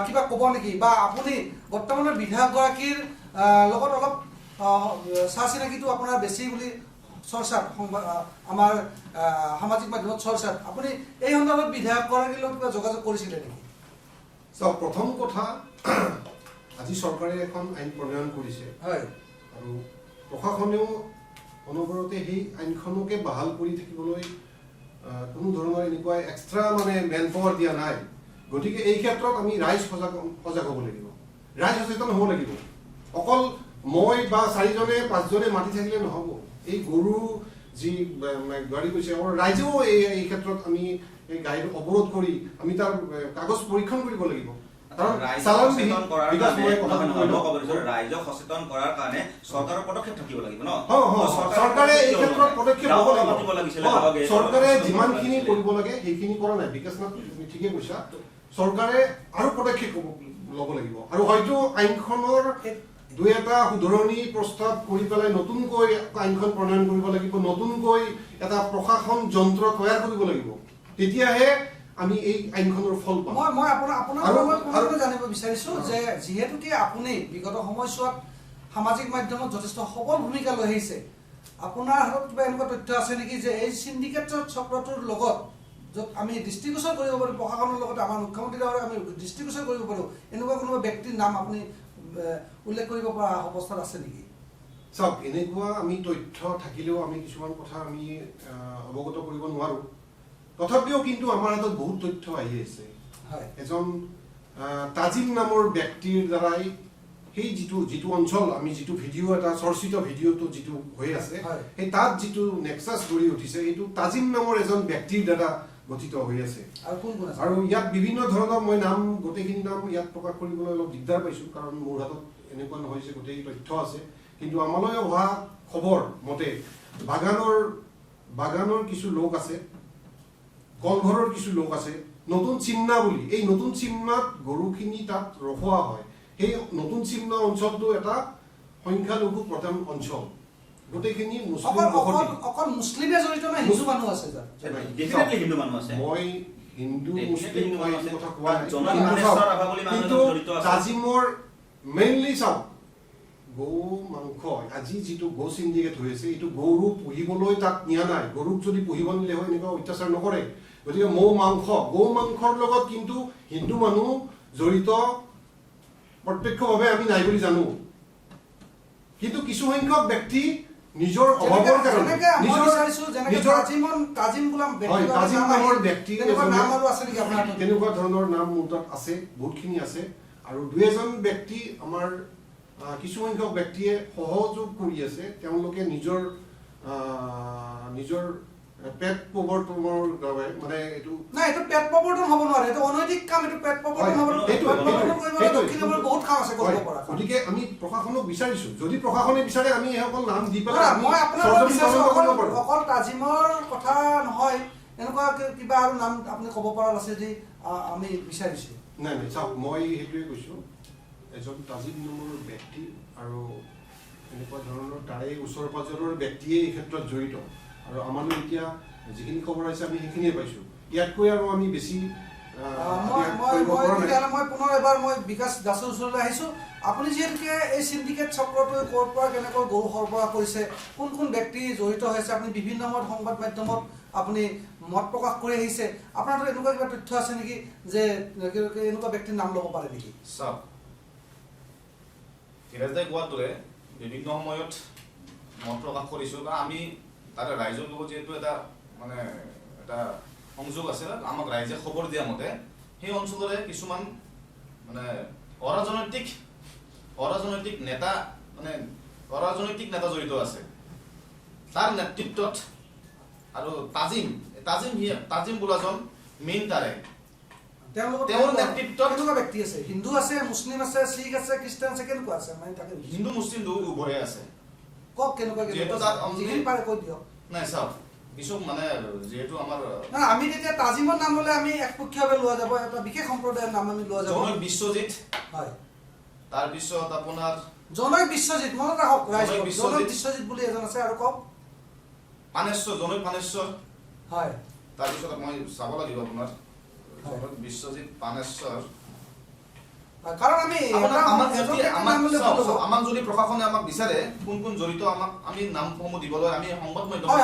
কিবা ক'ব নেকি? বা আপুনি বৰ্তমানৰ বিধায়কগৰাকীৰ লগত অলপ চা চিনাকিটো আপোনাৰ বেছি বুলি চৰ্চাত আমাৰ সামাজিক মাধ্যমত চৰ্চাত, আপুনি এই সন্দৰ্ভত বিধায়কগৰাকীৰ লগত কিবা যোগাযোগ কৰিছিলে নেকি? চাওক, প্ৰথম কথা, আজি চৰকাৰে এখন আইন প্ৰণয়ন কৰিছে। হয়, আৰু প্ৰশাসনেও অনবৰতে সেই আইনখনকে বাহাল কৰি থাকিবলৈ কোনো ধৰণৰ এনেকুৱা এক্সট্ৰা মানে মেন পাৱাৰ দিয়া নাই। গতিকে এই ক্ষেত্ৰত আমি ৰাইজ সজাগ হ'ব লাগিব, ৰাইজ সচেতন হ'ব লাগিব। অকল মই বা 4জনে 5জনে মাতি থাকিলে নহ'ব। এই গৰু যি গাড়ী গৈছে ৰাইজেও এই ক্ষেত্ৰত আমি এই গাড়ীটো অৱৰোধ কৰি আমি তাৰ কাগজ পৰীক্ষণ কৰিব লাগিব। ৰাইজক সচেতন কৰাৰ কাৰণে চৰকাৰৰ পদক্ষেপ থাকিব লাগিব ন? চৰকাৰে এই ক্ষেত্ৰত পদক্ষেপ ল'ব লাগিব। চৰকাৰে যিমানখিনি কৰিব লাগে সেইখিনি কৰা নাই। বিকাশনাথ তুমি ঠিকে কৈছা, চৰকাৰে আৰু পদক্ষেপ ল'ব লাগিব আৰু হয়তো আইনখনৰ 2-এটা শুধৰণি প্ৰস্তাৱ কৰি পেলাই নতুনকৈ আইনখন প্ৰণয়ন কৰিব লাগিব, নতুনকৈ এটা প্ৰশাসন যন্ত্ৰ তৈয়াৰ কৰিব লাগিব। তেতিয়াহে আমি এই আইনখনৰ ফল পাম। মই আপোনাৰ জানিব বিচাৰিছো যে যিহেতুকে আপুনি বিগত সময়ছোৱাত সামাজিক মাধ্যমত যথেষ্ট সবল ভূমিকা লৈ আহিছে, আপোনাৰ হাতত কিবা এনেকুৱা তথ্য আছে নেকি যে এই চিণ্ডিকেট চক্ৰটোৰ লগত য'ত আমি দৃষ্টিগোচৰ কৰিব পাৰোঁ, প্ৰশাসনৰ লগতে আমাৰ মুখ্যমন্ত্ৰীৰ লগত আমি দৃষ্টিগোচৰ কৰিব পাৰোঁ, এনেকুৱা কোনোবা ব্যক্তিৰ নাম আপুনি উল্লেখ কৰিব পৰা অৱস্থাত আছে নেকি? চাওক, এনেকুৱা আমি তথ্য থাকিলেও আমি কিছুমান কথা আমি অৱগত কৰিব নোৱাৰোঁ। তথাপিও কিন্তু আমাৰ হাতত বহুত তথ্য আহি আছে। এজন তাজিম নামৰ ব্যক্তিৰ দ্বাৰাই সেই যিটো অঞ্চল আমি যিটো ভিডিঅ' এটা চৰ্চিত ভিডিঅ'টো যিটো হৈ আছে, সেই তাত যিটো নেক্সাছ গঢ়ি উঠিছে এইটো তাজিম নামৰ এজন ব্যক্তিৰ দ্বাৰা গঠিত হৈ আছে। আৰু ইয়াত বিভিন্ন ধৰণৰ মই গোটেইখিনি নাম ইয়াত প্ৰকাশ কৰিবলৈ অলপ দিগদাৰ পাইছোঁ, কাৰণ মোৰ হাতত এনেকুৱা নহয় যে গোটেই তথ্য আছে। কিন্তু আমালৈ অহা খবৰ মতে বাগানৰ কিছু লোক আছে, কলঘৰৰ কিছু লোক আছে, নতুন চিমনা বুলি এই নতুন চিমনাত গৰুখিনি তাত ৰখোৱা হয়। সেই নতুন চিমনা অঞ্চলটো এটা সংখ্যালঘু প্ৰধান অঞ্চল। গোটেইখিনি অকল মুছলিমে জড়িত নে হিন্দু মানুহ আছে? মই হিন্দু মুছলিম কথা কোৱা নাই, কিন্তু তাজিমৰ মেইনলি চাওক, গৌ মাংস আজি যিটো গৌ চিণ্ডিকেট হৈ আছে এইটো গৰু পুহিবলৈ তাত নিয়া নাই। গৰুক যদি পুহিব নিলে হয় এনেকুৱা অত্যাচাৰ নকৰে। গতিকে গৌ মাংসৰ লগত কিন্তু হিন্দু মানুহ জড়িত প্ৰত্যক্ষভাৱে আমি নাই বুলি জানো। কিন্তু কিছু সংখ্যক ব্যক্তি নিজৰ অভাৱৰ কাৰণে তেনেকুৱা ধৰণৰ নাম মোৰ তাত আছে, বহুতখিনি আছে। আৰু 2-এজন ব্যক্তি আমাৰ কিছু সংখ্যক ব্যক্তিয়ে সহযোগ কৰি আছে। তেওঁলোকে নিজৰ পেট প্ৰৱৰ্তনৰ বাবে মানে এইটো পেট প্ৰৱৰ্তন হ'ব নোৱাৰে, এইটো অনৈতিক কাম। এইটো পেট প্ৰৱৰ্তন হ'ব নোৱাৰে। গতিকে আমি প্ৰশাসনক বিচাৰিছো, যদি প্ৰশাসনে বিচাৰে আমি এইসকল নাম দি পেলাই অকল তাজিমৰ কথা নহয়, এনেকুৱা কিবা আৰু নাম আপুনি ক'ব পৰা আছে যে আমি বিচাৰিছো? নাই, চাওক, মই সেইটোৱে কৈছো, এজন তাজিম নামৰ ব্যক্তি আৰু এনেকুৱা ধৰণৰ তাৰে ওচৰ পাজৰৰ ব্যক্তিয়ে এই ক্ষেত্ৰত জড়িত। আৰু আমালৈ এতিয়া যিখিনি খবৰ আছে আমি সেইখিনিয়ে পাইছোঁ। ইয়াতকৈ আৰু আমি বেছি মই পুনৰ এবাৰ বিকাশ দাসৰ ওচৰলৈ আহিছোঁ। আপুনি যিহেতুকে এই চিণ্ডিকেট চক্ৰটোৱে ক'ৰ পৰা কেনেকৈ গৰু সৰবৰাহ কৰিছে, কোন কোন ব্যক্তি জড়িত হৈছে, আপুনি বিভিন্ন সময়ত সংবাদ মাধ্যমত আপুনি মত প্ৰকাশ কৰি আহিছে। আপোনাৰ এনেকুৱা কিবা তথ্য আছে নেকি যে এনেকুৱা ব্যক্তিৰ নাম ল'ব পাৰে নেকি? চাওক, ধীৰাজদাই কোৱাৰ দৰে বিভিন্ন সময়ত মত প্ৰকাশ কৰিছোঁ, বা আমি তাৰে ৰাইজৰ লগত যিহেতু এটা সংযোগ আছে, আমাক ৰাইজে খবৰ দিয়া মতে সেই অঞ্চলৰে কিছুমান অৰাজনৈতিক নেতা জড়িত আছে। তাৰ নেতৃত্বত আৰু তাজিম বোলাজন মেইন তাৰে তেওঁৰ নেতৃত্বত ব্যক্তি আছে, হিন্দু আছে, মুছলিম আছে, শিখ আছে, খ্ৰীষ্টান আছে, কেনেকুৱা আছে? হিন্দু মুছলিম উভয়ে আছে। কওক কেনেকুৱা পাৰে কৈ দিয়ক। নাই চাওক, কিছু যিহেতু আমাৰ আমি তেতিয়া তাজিমৰ নাম ল'লে আমি একপক্ষীয়ভাৱে লোৱা যাব, এটা বিশেষ সম্প্ৰদায়ৰ নাম আমি লোৱা যাব। জনৈক বিশ্বজিৎ, হয়, তাৰপিছত আপোনাৰ জনৈক বিশ্বজিৎ, মনত ৰাখক, জনৈক বিশ্বজিৎ বুলি এজন আছে। আৰু কওক জনৈক পানেশ্বৰ, হয়, তাৰপিছত মই চাব লাগিব আপোনাৰ জনৈক বিশ্বজিৎ পানেশ্বৰ। কাৰণ আমাক যদি প্ৰশাসনে আমাক বিচাৰে কোন কোন জড়িত, আমি নামসমূহ দিবলৈ আমি সংবাদ মাধ্যমত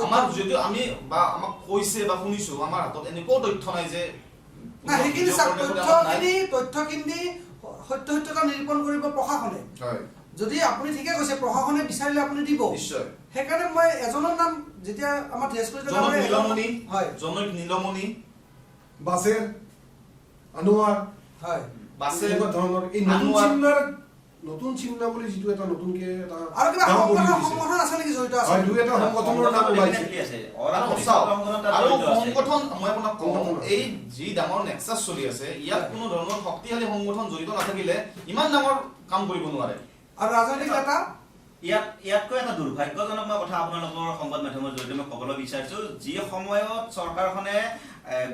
আমাক যিহেতু আমি বা আমাক কৈছে বা শুনিছো, আমাৰ হাতত এনেকুৱাও তথ্য নাই যে তথ্যখিনি সত্যতা নিৰূপণ কৰিব প্ৰশাসনে। হয় যদি আপুনি ঠিকে কৈছে প্ৰশাসনে বিচাৰিলে আপুনি দিব নিশ্চয়। সেইকাৰণে মই এজনৰ নাম যেতিয়া আমাৰ টেষ্ট কৰিছে জনক নীলমণি, হয় জনক নীলমণি, বাছেৰ আনোৱাৰ হয় বাছে এনেকুৱা ধৰণৰ এই নতুন আনোৱাৰ, চিমনাৰ নতুন চিমনা বুলি যিটো এটা নতুনকে এটা আৰু কিবা নাম কৰি দিছে। সংগঠন আছে নেকি জড়িত আছে? হয় দুই এটা সংগঠনৰ নাম ওলাইছে। আৰু সংগঠন মই আপোনাক কওঁ, সংগঠন। এই যি ডাঙৰ নেক্সাছ চলি আছে ইয়াত কোনো ধৰণৰ শক্তিশালী সংগঠন জড়িত নাথাকিলে ইমান ডাঙৰ কাম কৰিব নোৱাৰে। আৰু ৰাজনৈতিক নেতা ইয়াতকৈ এটা দুৰ্ভাগ্যজনক মই কথা আপোনালোকৰ সংবাদ মাধ্যমৰ জৰিয়তে মই ক'বলৈ বিচাৰিছো, যি সময়ত চৰকাৰখনে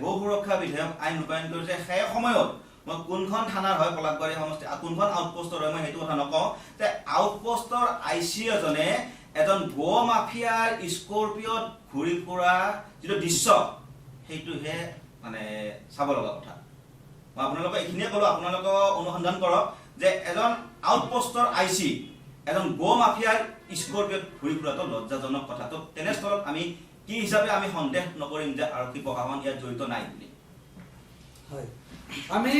গো সুৰক্ষা বিধেয়ক আইন ৰূপায়ণ কৰিছে সেই সময়ত মই কোনখন থানাৰ হয় পলাশবাৰী সমষ্টি কোনখন আউটপোষ্টৰ হয় মই সেইটো কথা নকওঁ, যে আউটপোষ্টৰ আইচি এজনে এজন গো মাফিয়াৰ স্কৰপিঅত ঘূৰি ফুৰা যিটো দৃশ্য সেইটোহে মানে চাব লগা কথা। মই আপোনালোকক এইখিনিয়ে ক'লো, আপোনালোকক অনুসন্ধান কৰক যে এজন আউটপোষ্টৰ আইচি এজন গো মাফিয়াৰ স্কৰপিঅত ঘূৰি ফুৰাটো লজ্জাজনক কথা। তো তেনেস্থলত আমি কি হিচাপে আমি সন্দেহ নকৰিম যে আৰক্ষী প্ৰশাসন ইয়াত জড়িত নাই বুলি। হয় আমি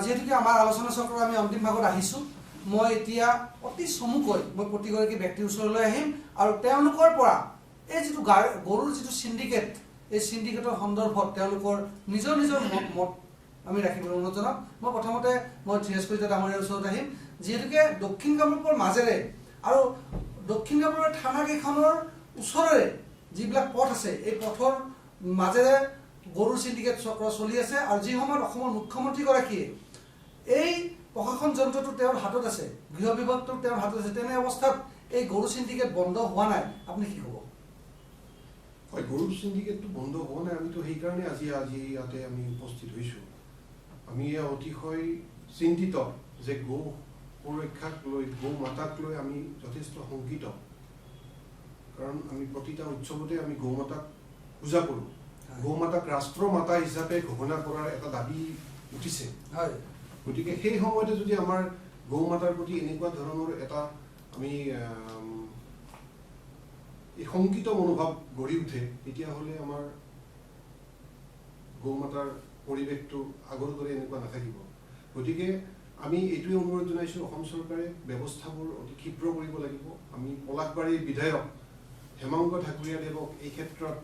যিহেতুকে আমাৰ আলোচনা চক্ৰৰ আমি অন্তিম ভাগত আহিছোঁ, মই এতিয়া অতি চমুকৈ মই প্ৰতিগৰাকী ব্যক্তিৰ ওচৰলৈ আহিম আৰু তেওঁলোকৰ পৰা এই যিটো গৰুৰ যিটো চিণ্ডিকেট, এই চিণ্ডিকেটৰ সন্দৰ্ভত তেওঁলোকৰ নিজৰ নিজৰ মত আমি ৰাখিবলৈ অনুৰোধ জনাম। মই প্ৰথমতে মই ধীৰেশ কলিতা ডাঙৰীয়াৰ ওচৰত আহিম, যিহেতুকে দক্ষিণ কামৰূপৰ মাজেৰে আৰু দক্ষিণ কামৰূপৰ থানাকেইখনৰ ওচৰৰে যিবিলাক পথ আছে এই পথৰ মাজেৰে গৰুৰ চিণ্ডিকেট চক্ৰ চলি আছে। আৰু যি সময়ত অসমৰ মুখ্যমন্ত্ৰীগৰাকীয়ে এই প্ৰশাসন যন্ত্ৰটো তেওঁৰ হাতত আছে, গৃহ বিভাগটো তেওঁৰ হাতত আছে, তেনে অৱস্থাত এই গৰু চিণ্ডিকেট বন্ধ হোৱা নাই, আপুনি কি ক'ব? হয় গৰু চিণ্ডিকেটটো বন্ধ হোৱা নাই, আমিতো সেইকাৰণে আজি ইয়াতে আমি উপস্থিত হৈছোঁ। আমি অতিশয় চিন্তিত যে গৌ সুৰক্ষাক লৈ গৌ মাতাক লৈ আমি যথেষ্ট শংকিত, কাৰণ আমি প্ৰতিটা উৎসৱতে আমি গৌ মাতাক পূজা কৰোঁ। গৌ মাতাক ৰাষ্ট্ৰ মাতা হিচাপে ঘোষণা কৰাৰ এটা দাবী উঠিছে। হয় গতিকে সেই সময়তে যদি আমাৰ গৌ মাতাৰ প্ৰতি এনেকুৱা ধৰণৰ এটা আমি এই শংকিত মনোভাৱ গঢ়ি উঠে, তেতিয়াহ'লে আমাৰ গৌ মাতাৰ পৰিৱেশটো আগৰ দৰে এনেকুৱা নাথাকিব। গতিকে আমি এইটোৱে অনুৰোধ জনাইছোঁ, অসম চৰকাৰে ব্যৱস্থাবোৰ অতি ক্ষীপ্ৰ কৰিব লাগিব। আমি পলাশবাৰীৰ বিধায়ক হেমাংগ ঠাকুৰীয়াদেৱক এই ক্ষেত্ৰত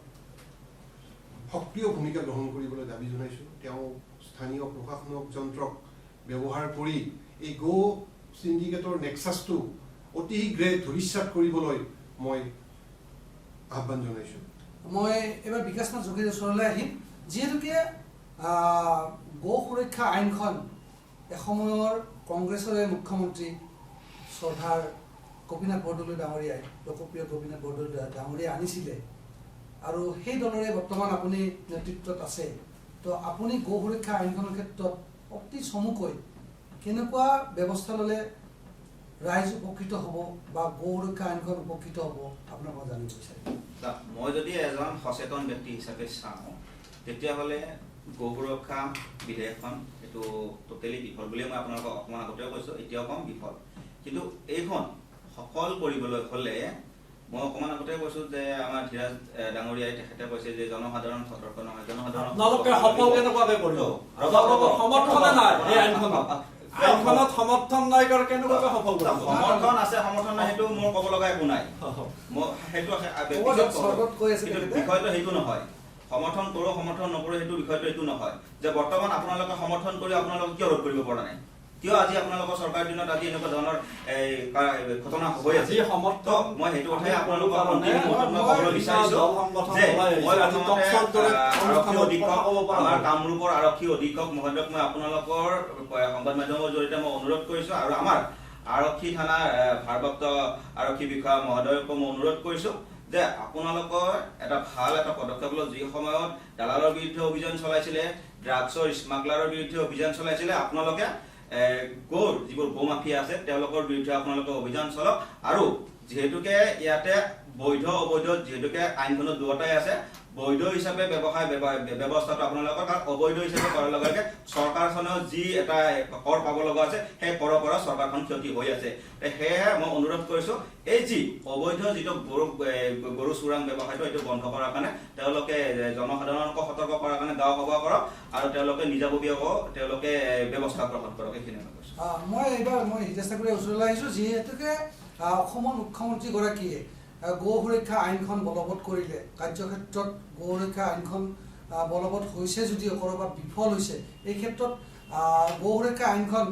সক্ৰিয় ভূমিকা গ্ৰহণ কৰিবলৈ দাবী জনাইছোঁ। তেওঁ স্থানীয় প্ৰশাসনক যন্ত্ৰক ব্যৱহাৰ কৰি এই গো চিণ্ডিকেটৰ নেক্সাছটো অতি শীঘ্ৰে ধৰিচ্ছাত কৰিবলৈ মই আহ্বান জনাইছোঁ। মই এবাৰ বিকাশনাথ যোগীৰ ওচৰলৈ আহিম, যিহেতুকে গো সুৰক্ষা আইনখন এসময়ৰ কংগ্ৰেছৰে মুখ্যমন্ত্ৰী শ্ৰদ্ধাৰ গোপীনাথ বৰদলৈ ডাঙৰীয়াই, লোকপ্ৰিয় গোপীনাথ বৰদলৈ ডাঙৰীয়াই আনিছিলে আৰু সেই দলৰে বৰ্তমান আপুনি নেতৃত্বত আছে। তো আপুনি গো সুৰক্ষা আইনখনৰ ক্ষেত্ৰত অতি চমুকৈ কেনেকুৱা ব্যৱস্থা ল'লে ৰাইজ উপকৃত হ'ব বা গো সুৰক্ষা আইনখন উপকৃত হ'ব আপোনাক মই জানিব বিচাৰিম। মই যদি এজন সচেতন ব্যক্তি হিচাপে চাওঁ, তেতিয়াহ'লে গো সুৰক্ষা বিধেয়কখন এইটো টোটেলি বিফল বুলিয়ে মই আপোনালোকক অকণমান আগতেও কৈছোঁ, এতিয়াও কম বিফল। কিন্তু এইখন সফল কৰিবলৈ হ'লে মই অকণমান আগতে কৈছোঁ যে আমাৰ ধীৰাজ ডাঙৰীয়াই তেখেতে কৈছে যে জনসাধাৰণ সতৰ্ক নহয়, জনসাধাৰণ আপোনালোকে সফল কেনেকুৱাকে কৰিব? আপোনালোকৰ সমৰ্থনে নাই এই আইনখনত। আইনখনত সমৰ্থন নাই কাৰণ কেনেকুৱাকে সফল কৰিব? সমৰ্থন আছে, সমৰ্থন নাই সেইটো মোৰ ক'ব লগা একো নাই। মই সেইটো বিষয়টো সেইটো নহয়। সমৰ্থন কৰোঁ সমৰ্থন নকৰোঁ সেইটো বিষয়টো এইটো নহয় যে বৰ্তমান আপোনালোকে সমৰ্থন কৰি আপোনালোকে কিয় ৰোধ কৰিব পৰা নাই, কিয় আজি আপোনালোকৰ চৰকাৰ দিনত আজি এনেকুৱা ধৰণৰ ঘটনা হৈ আছে। মই সেইটো কথাই আপোনালোকক ক'বলৈ বিচাৰিছোঁ যে মই আৰক্ষী অধীক্ষক, আমাৰ কামৰূপৰ আৰক্ষী অধীক্ষক মহোদয়ক মই আপোনালোকৰ সংবাদ মাধ্যমৰ জৰিয়তে মই অনুৰোধ কৰিছোঁ আৰু আমাৰ আৰক্ষী থানাৰ ভাৰপ্ৰাপ্ত আৰক্ষী বিষয়া মহোদয়কো মই অনুৰোধ কৰিছোঁ যে আপোনালোকৰ এটা ভাল এটা পদক্ষেপ লওক। যি সময়ত দালালৰ বিৰুদ্ধে অভিযান চলাইছিলে, ড্ৰাগছৰ স্মাগলাৰৰ বিৰুদ্ধে অভিযান চলাইছিলে, আপোনালোকে গৌৰ যিবোৰ গৌ মাফিয়া আছে তেওঁলোকৰ বিৰুদ্ধে আপোনালোকে অভিযান চলাওক। আৰু যিহেতুকে ইয়াতে বৈধ অবৈধ যিহেতুকে আইনখনত দুয়োটাই আছে, বৈধ হিচাপে ব্যৱস্থাটো আপোনালোকৰ, কাৰণ অবৈধ হিচাপে কৰাৰ লগে লগে চৰকাৰখনেও যি এটা কৰ পাব লগা আছে সেই কৰৰ পৰা চৰকাৰখন ক্ষতি হৈ আছে। সেয়েহে মই অনুৰোধ কৰিছোঁ এই যি অবৈধ যিটো গৰু চোৰাং ব্যৱসায়টো এইটো বন্ধ কৰাৰ কাৰণে তেওঁলোকে জনসাধাৰণক সতৰ্ক কৰাৰ কাৰণে গাঁও সভা কৰক আৰু তেওঁলোকে নিজাববীয়াকো তেওঁলোকে ব্যৱস্থা গ্ৰহণ কৰক। এইখিনি মই কৈছোঁ। মই হিতেশ ঠাকুৰে ওচৰলৈ আহিছোঁ, যিহেতুকে অসমৰ মুখ্যমন্ত্ৰীগৰাকীয়ে গো সুৰক্ষা আইনখন বলবৎ কৰিলে, কাৰ্যক্ষেত্ৰত গো সুৰক্ষা আইনখন বলবৎ হৈছে যদিও ক'ৰবাত বিফল হৈছে। এই ক্ষেত্ৰত গো সুৰক্ষা আইনখন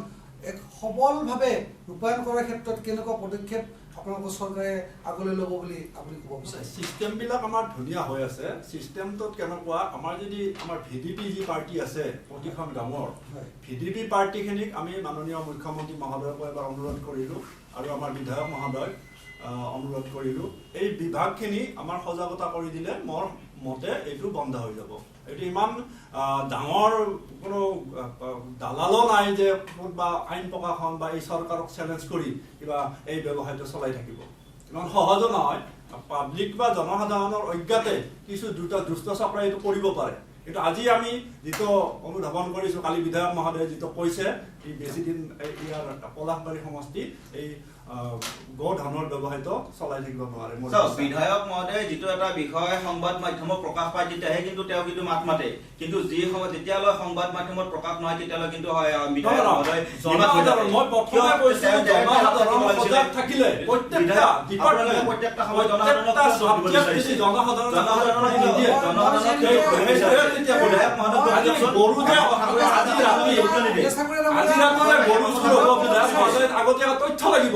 এক সবলভাৱে ৰূপায়ণ কৰাৰ ক্ষেত্ৰত কেনেকুৱা পদক্ষেপ আপোনালোকৰ চৰকাৰে আগলৈ ল'ব বুলি আপুনি ক'ব বিচাৰে? চিষ্টেমবিলাক আমাৰ ধুনীয়া হৈ আছে। চিষ্টেমটোত কেনেকুৱা, আমাৰ যদি আমাৰ VDP যি পাৰ্টি আছে প্ৰতিখন গাঁৱৰ, VDP পাৰ্টিখিনিক আমি মাননীয় মুখ্যমন্ত্ৰী মহোদয়ক এবাৰ অনুৰোধ কৰিলোঁ আৰু আমাৰ বিধায়ক মহোদয় অনুৰোধ কৰিলোঁ, এই বিভাগখিনি আমাৰ সজাগতা কৰি দিলে মোৰ মতে এইটো বন্ধ হৈ যাব। এইটো ইমান ডাঙৰ কোনো দালালো নাই যে বা আইন প্ৰকাশন বা এই চৰকাৰক চেলেঞ্জ কৰি কিবা এই ব্যৱসায়টো চলাই থাকিব, ইমান সহজো নহয়। পাব্লিক বা জনসাধাৰণৰ অজ্ঞাতে কিছু দুষ্ট চক্ৰই এইটো কৰিব পাৰে। কিন্তু আজি আমি যিটো অনুধাৱন কৰিছোঁ, কালি বিধায়ক মহোদয়ে যিটো কৈছে, এই বেছিদিন ইয়াৰ পলাশবাৰী সমষ্টি এই গো ধনৰ ব্যৱসায়টো চলাই থাকিব নোৱাৰে। বিধায়ক মহোদয়ে যিটো এটা বিষয় সংবাদ মাধ্যমত প্ৰকাশ পায় তেতিয়াহে কিন্তু তেওঁ কিন্তু মাত মাতে, কিন্তু যি সময় যেতিয়ালৈ সংবাদ মাধ্যমত প্ৰকাশ নহয় তেতিয়ালৈ কিন্তু বিধায়ক মহোদয় থাকিলে প্ৰত্যেকটা সময় আগতীয়া তথ্য লাগিব।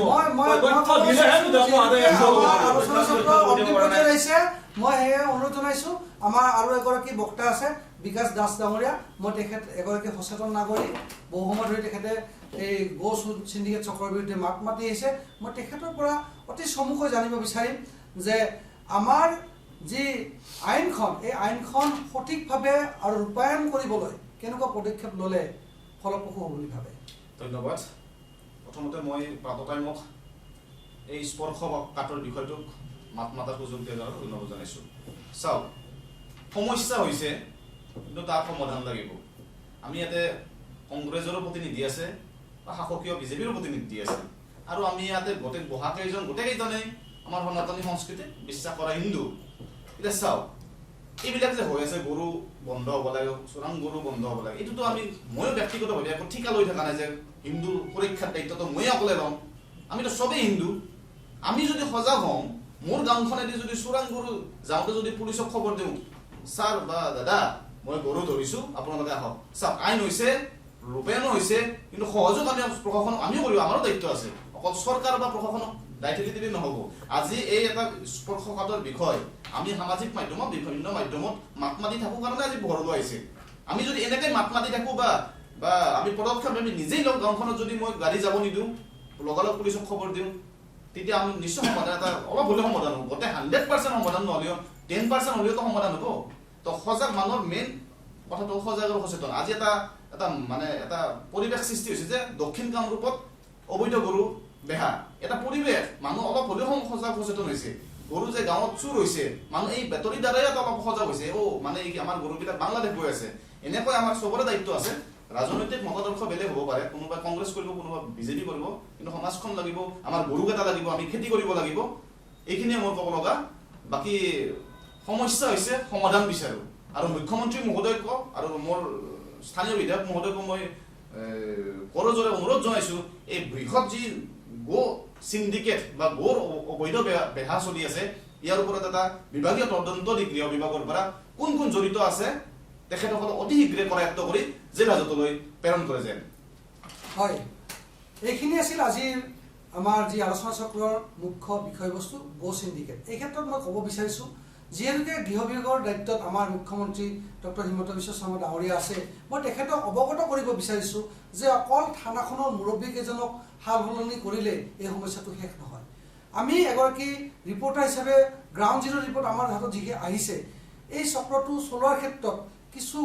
মই সেয়ে অনুৰোধ জনাইছোঁ, আমাৰ আৰু এগৰাকী বক্তা আছে বিকাশ দাস ডাঙৰীয়া। মই তেখেত এগৰাকী সচেতন নাগৰিক, বহু সময় ধৰি তেখেতে এই গো চিণ্ডিকেট চক্ৰৰ বিৰুদ্ধে মাত মাতি আহিছে। মই তেখেতৰ পৰা অতি চমুকৈ জানিব বিচাৰিম যে আমাৰ যি আইনখন, এই আইনখন সঠিকভাৱে আৰু ৰূপায়ণ কৰিবলৈ কেনেকুৱা পদক্ষেপ ল'লে ফলপ্ৰসূ হ'ব বুলি ভাবে? ধন্যবাদ। প্ৰথমতে মই প্ৰাত টাইমক এই স্পৰ্শ বা কাটৰ বিষয়টোক মাত মাতাৰ সুযোগ দিয়াৰ কাৰণে ধন্যবাদ জনাইছোঁ। চাওক, সমস্যা হৈছে কিন্তু তাৰ সমাধান লাগিব। আমি ইয়াতে কংগ্ৰেছৰো প্ৰতিনিধি আছে বা শাসকীয় বিজেপিৰো প্ৰতিনিধি আছে, আৰু আমি ইয়াতে গোটেইকেইজনেই আমাৰ সনাতনী সংস্কৃতিক বিশ্বাস কৰা হিন্দু। এতিয়া চাওক, এইবিলাক যে হৈ আছে, গৰু বন্ধ হ'ব লাগে, চোৰাং গৰু বন্ধ হ'ব লাগে, এইটোতো ময়ো ব্যক্তিগতভাৱে একো ঠিকা লৈ থকা নাই যে হিন্দু সুৰক্ষাৰ দায়িত্বটো ময়ে অকলে ল'ম। আমিতো চবেই হিন্দু। আমি যদি সজাগ হওঁ, মোৰ গাঁওখনেদি যদি চোৰাং গৰু যাওঁতে যদি পুলিচক খবৰ দিওঁ, ছাৰ বা দাদা মই গৰু ধৰিছোঁ, আপোনালোকে আহক। চাওক, আইন হৈছে, ৰূপায়ণো হৈছে, কিন্তু সহযোগ আমি প্ৰশাসনক আমিও কৰিব, আমাৰো দায়িত্ব আছে। অকল চৰকাৰ বা প্ৰশাসনক দায়িত্ব দিলে নহ'ব। আজি এই এটা স্পৰ্শকাতৰ বিষয় আমি সামাজিক মাধ্যমত, বিভিন্ন মাধ্যমত মাত মাতি থাকোঁ কাৰণে আজি পোহৰলৈ আহিছে। আমি যদি এনেকৈ মাত মাতি থাকোঁ বা আমি পদক্ষেপ আমি নিজেই লওঁ, গাঁওখনত যদি মই গাড়ী যাব নিদিওঁ, লগালগ পুলিচক খবৰ দিওঁ, তেতিয়া আমি নিশ্চয় সমাধান এটা অলপ হ'লেও সমাধান হ'ব। গোটেই 100% সমাধান নহ'লেও 10% হ'লেওতো সমাধান হ'ব। তো সজাগ মানুহৰ মেইন কথাটো সজাগ আৰু সচেতন। আজি এটা পৰিৱেশ সৃষ্টি হৈছে যে দক্ষিণ কামৰূপত অবৈধ গৰু বেহা, এটা পৰিৱেশ, মানুহ অলপ হ'লেও সজাগ সচেতন হৈছে। গৰু যে গাঁৱত চুৰ হৈছে, মানুহ এই বেতৰিৰ দ্বাৰাই অলপ সজাগ হৈছে। মানে আমাৰ গৰুবিলাক বাংলাদেশ গৈ আছে। এনেকৈ আমাৰ চবৰে দায়িত্ব আছে। ৰাজনৈতিক মতাদৰ্শ বেলেগ হ'ব পাৰে, কোনোবাই কংগ্ৰেছ কৰিব, কোনোবাই বিজেপি কৰিব, কিন্তু সমাজখন লাগিব, আমাৰ গৰুকেইটা লাগিব, আমি খেতি কৰিব লাগিব। এইখিনিয়ে মোৰ ক'ব লগা। বাকী সমস্যা হৈছে সমাধান বিচাৰোঁ, আৰু মুখ্যমন্ত্ৰী মহোদয়ক আৰু মোৰ স্থানীয় বিধায়ক মহোদয়কো মই কৰজোৰে অনুৰোধ জনাইছোঁ, এই বৃহৎ যি গো চিণ্ডিকেট বা গৌৰ অবৈধ বেহা চলি আছে, ইয়াৰ ওপৰত এটা বিভাগীয় তদন্ত দি গৃহ বিভাগৰ পৰা কোন কোন জড়িত আছে তেখেতসকলক অতি শীঘ্ৰে কৰায়ত্ব কৰি জেল হাজতলৈ প্ৰেৰণ কৰে যেন। হয়, এইখিনি আছিল আজিৰ আমাৰ যি আলোচনা চক্ৰৰ মুখ্য বিষয়বস্তু, গো চিণ্ডিকেট। এই ক্ষেত্ৰত মই ক'ব বিচাৰিছোঁ, যিহেতুকে গৃহ বিভাগৰ দায়িত্বত আমাৰ মুখ্যমন্ত্ৰী ডক্টৰ হিমন্ত বিশ্ব শৰ্মা ডাঙৰীয়া আছে, মই তেখেতক অৱগত কৰিব বিচাৰিছোঁ যে অকল থানাখনৰ মুৰব্বীকেইজনক সাল সলনি কৰিলে এই সমস্যাটো শেষ নহয়। আমি এগৰাকী ৰিপৰ্টাৰ হিচাপে গ্ৰাউণ্ড জিৰ' ৰিপৰ্ট আমাৰ হাতত যিখিনি আহিছে, এই চক্ৰটো চলোৱাৰ ক্ষেত্ৰত কিছু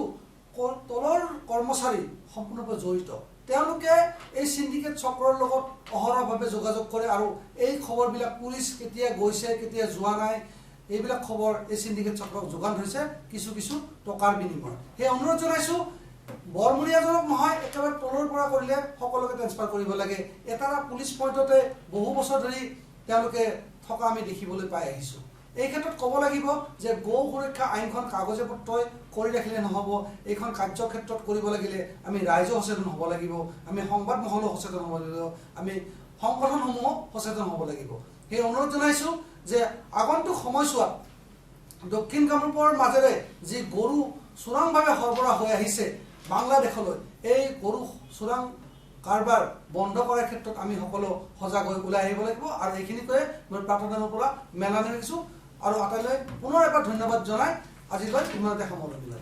তলৰ কৰ্মচাৰী সম্পূৰ্ণৰূপে জড়িত। তেওঁলোকে এই চিণ্ডিকেট চক্ৰৰ লগত অহৰহভাৱে যোগাযোগ কৰে, আৰু এই খবৰবিলাক পুলিচ কেতিয়া গৈছে কেতিয়া যোৱা নাই, এইবিলাক খবৰ এই চিণ্ডিকেট চক্ৰক যোগান ধৰিছে কিছু কিছু টকাৰ বিনিময়ত। সেই অনুৰোধ জনাইছোঁ, বৰমূৰীয়াজনক নহয়, একেবাৰে তলৰ পৰা কৰিলে সকলোকে ট্ৰেন্সফাৰ কৰিব লাগে। এটা পুলিচ পইণ্টতে বহু বছৰ ধৰি তেওঁলোকে থকা আমি দেখিবলৈ পাই আহিছোঁ। এই ক্ষেত্ৰত ক'ব লাগিব যে গৌ সুৰক্ষা আইনখন কাগজে পত্ৰই কৰি ৰাখিলে নহ'ব, এইখন কাৰ্যক্ষেত্ৰত কৰিব লাগিলে আমি ৰাইজো সচেতন হ'ব লাগিব, আমি সংবাদ মহলো সচেতন হ'ব লাগিব, আমি সংগঠনসমূহ সচেতন হ'ব লাগিব। সেই অনুৰোধ জনাইছোঁ যে আগন্তুক সময়ছোৱাত দক্ষিণ কামৰূপৰ মাজেৰে যি গৰু চোৰাংভাৱে সৰবৰাহ হৈ আহিছে বাংলাদেশলৈ, এই গৰু চোৰাং কাৰবাৰ বন্ধ কৰাৰ ক্ষেত্ৰত আমি সকলো সজাগ হৈ ওলাই আহিব লাগিব। আৰু এইখিনি কৈয়ে মই প্ৰাৰ্থনাৰ পৰা মেলানি ৰাখিছোঁ আৰু আটাইলৈ পুনৰ এবাৰ ধন্যবাদ জনাই আজিলৈ ইমানতে সামৰণি মাৰিলোঁ।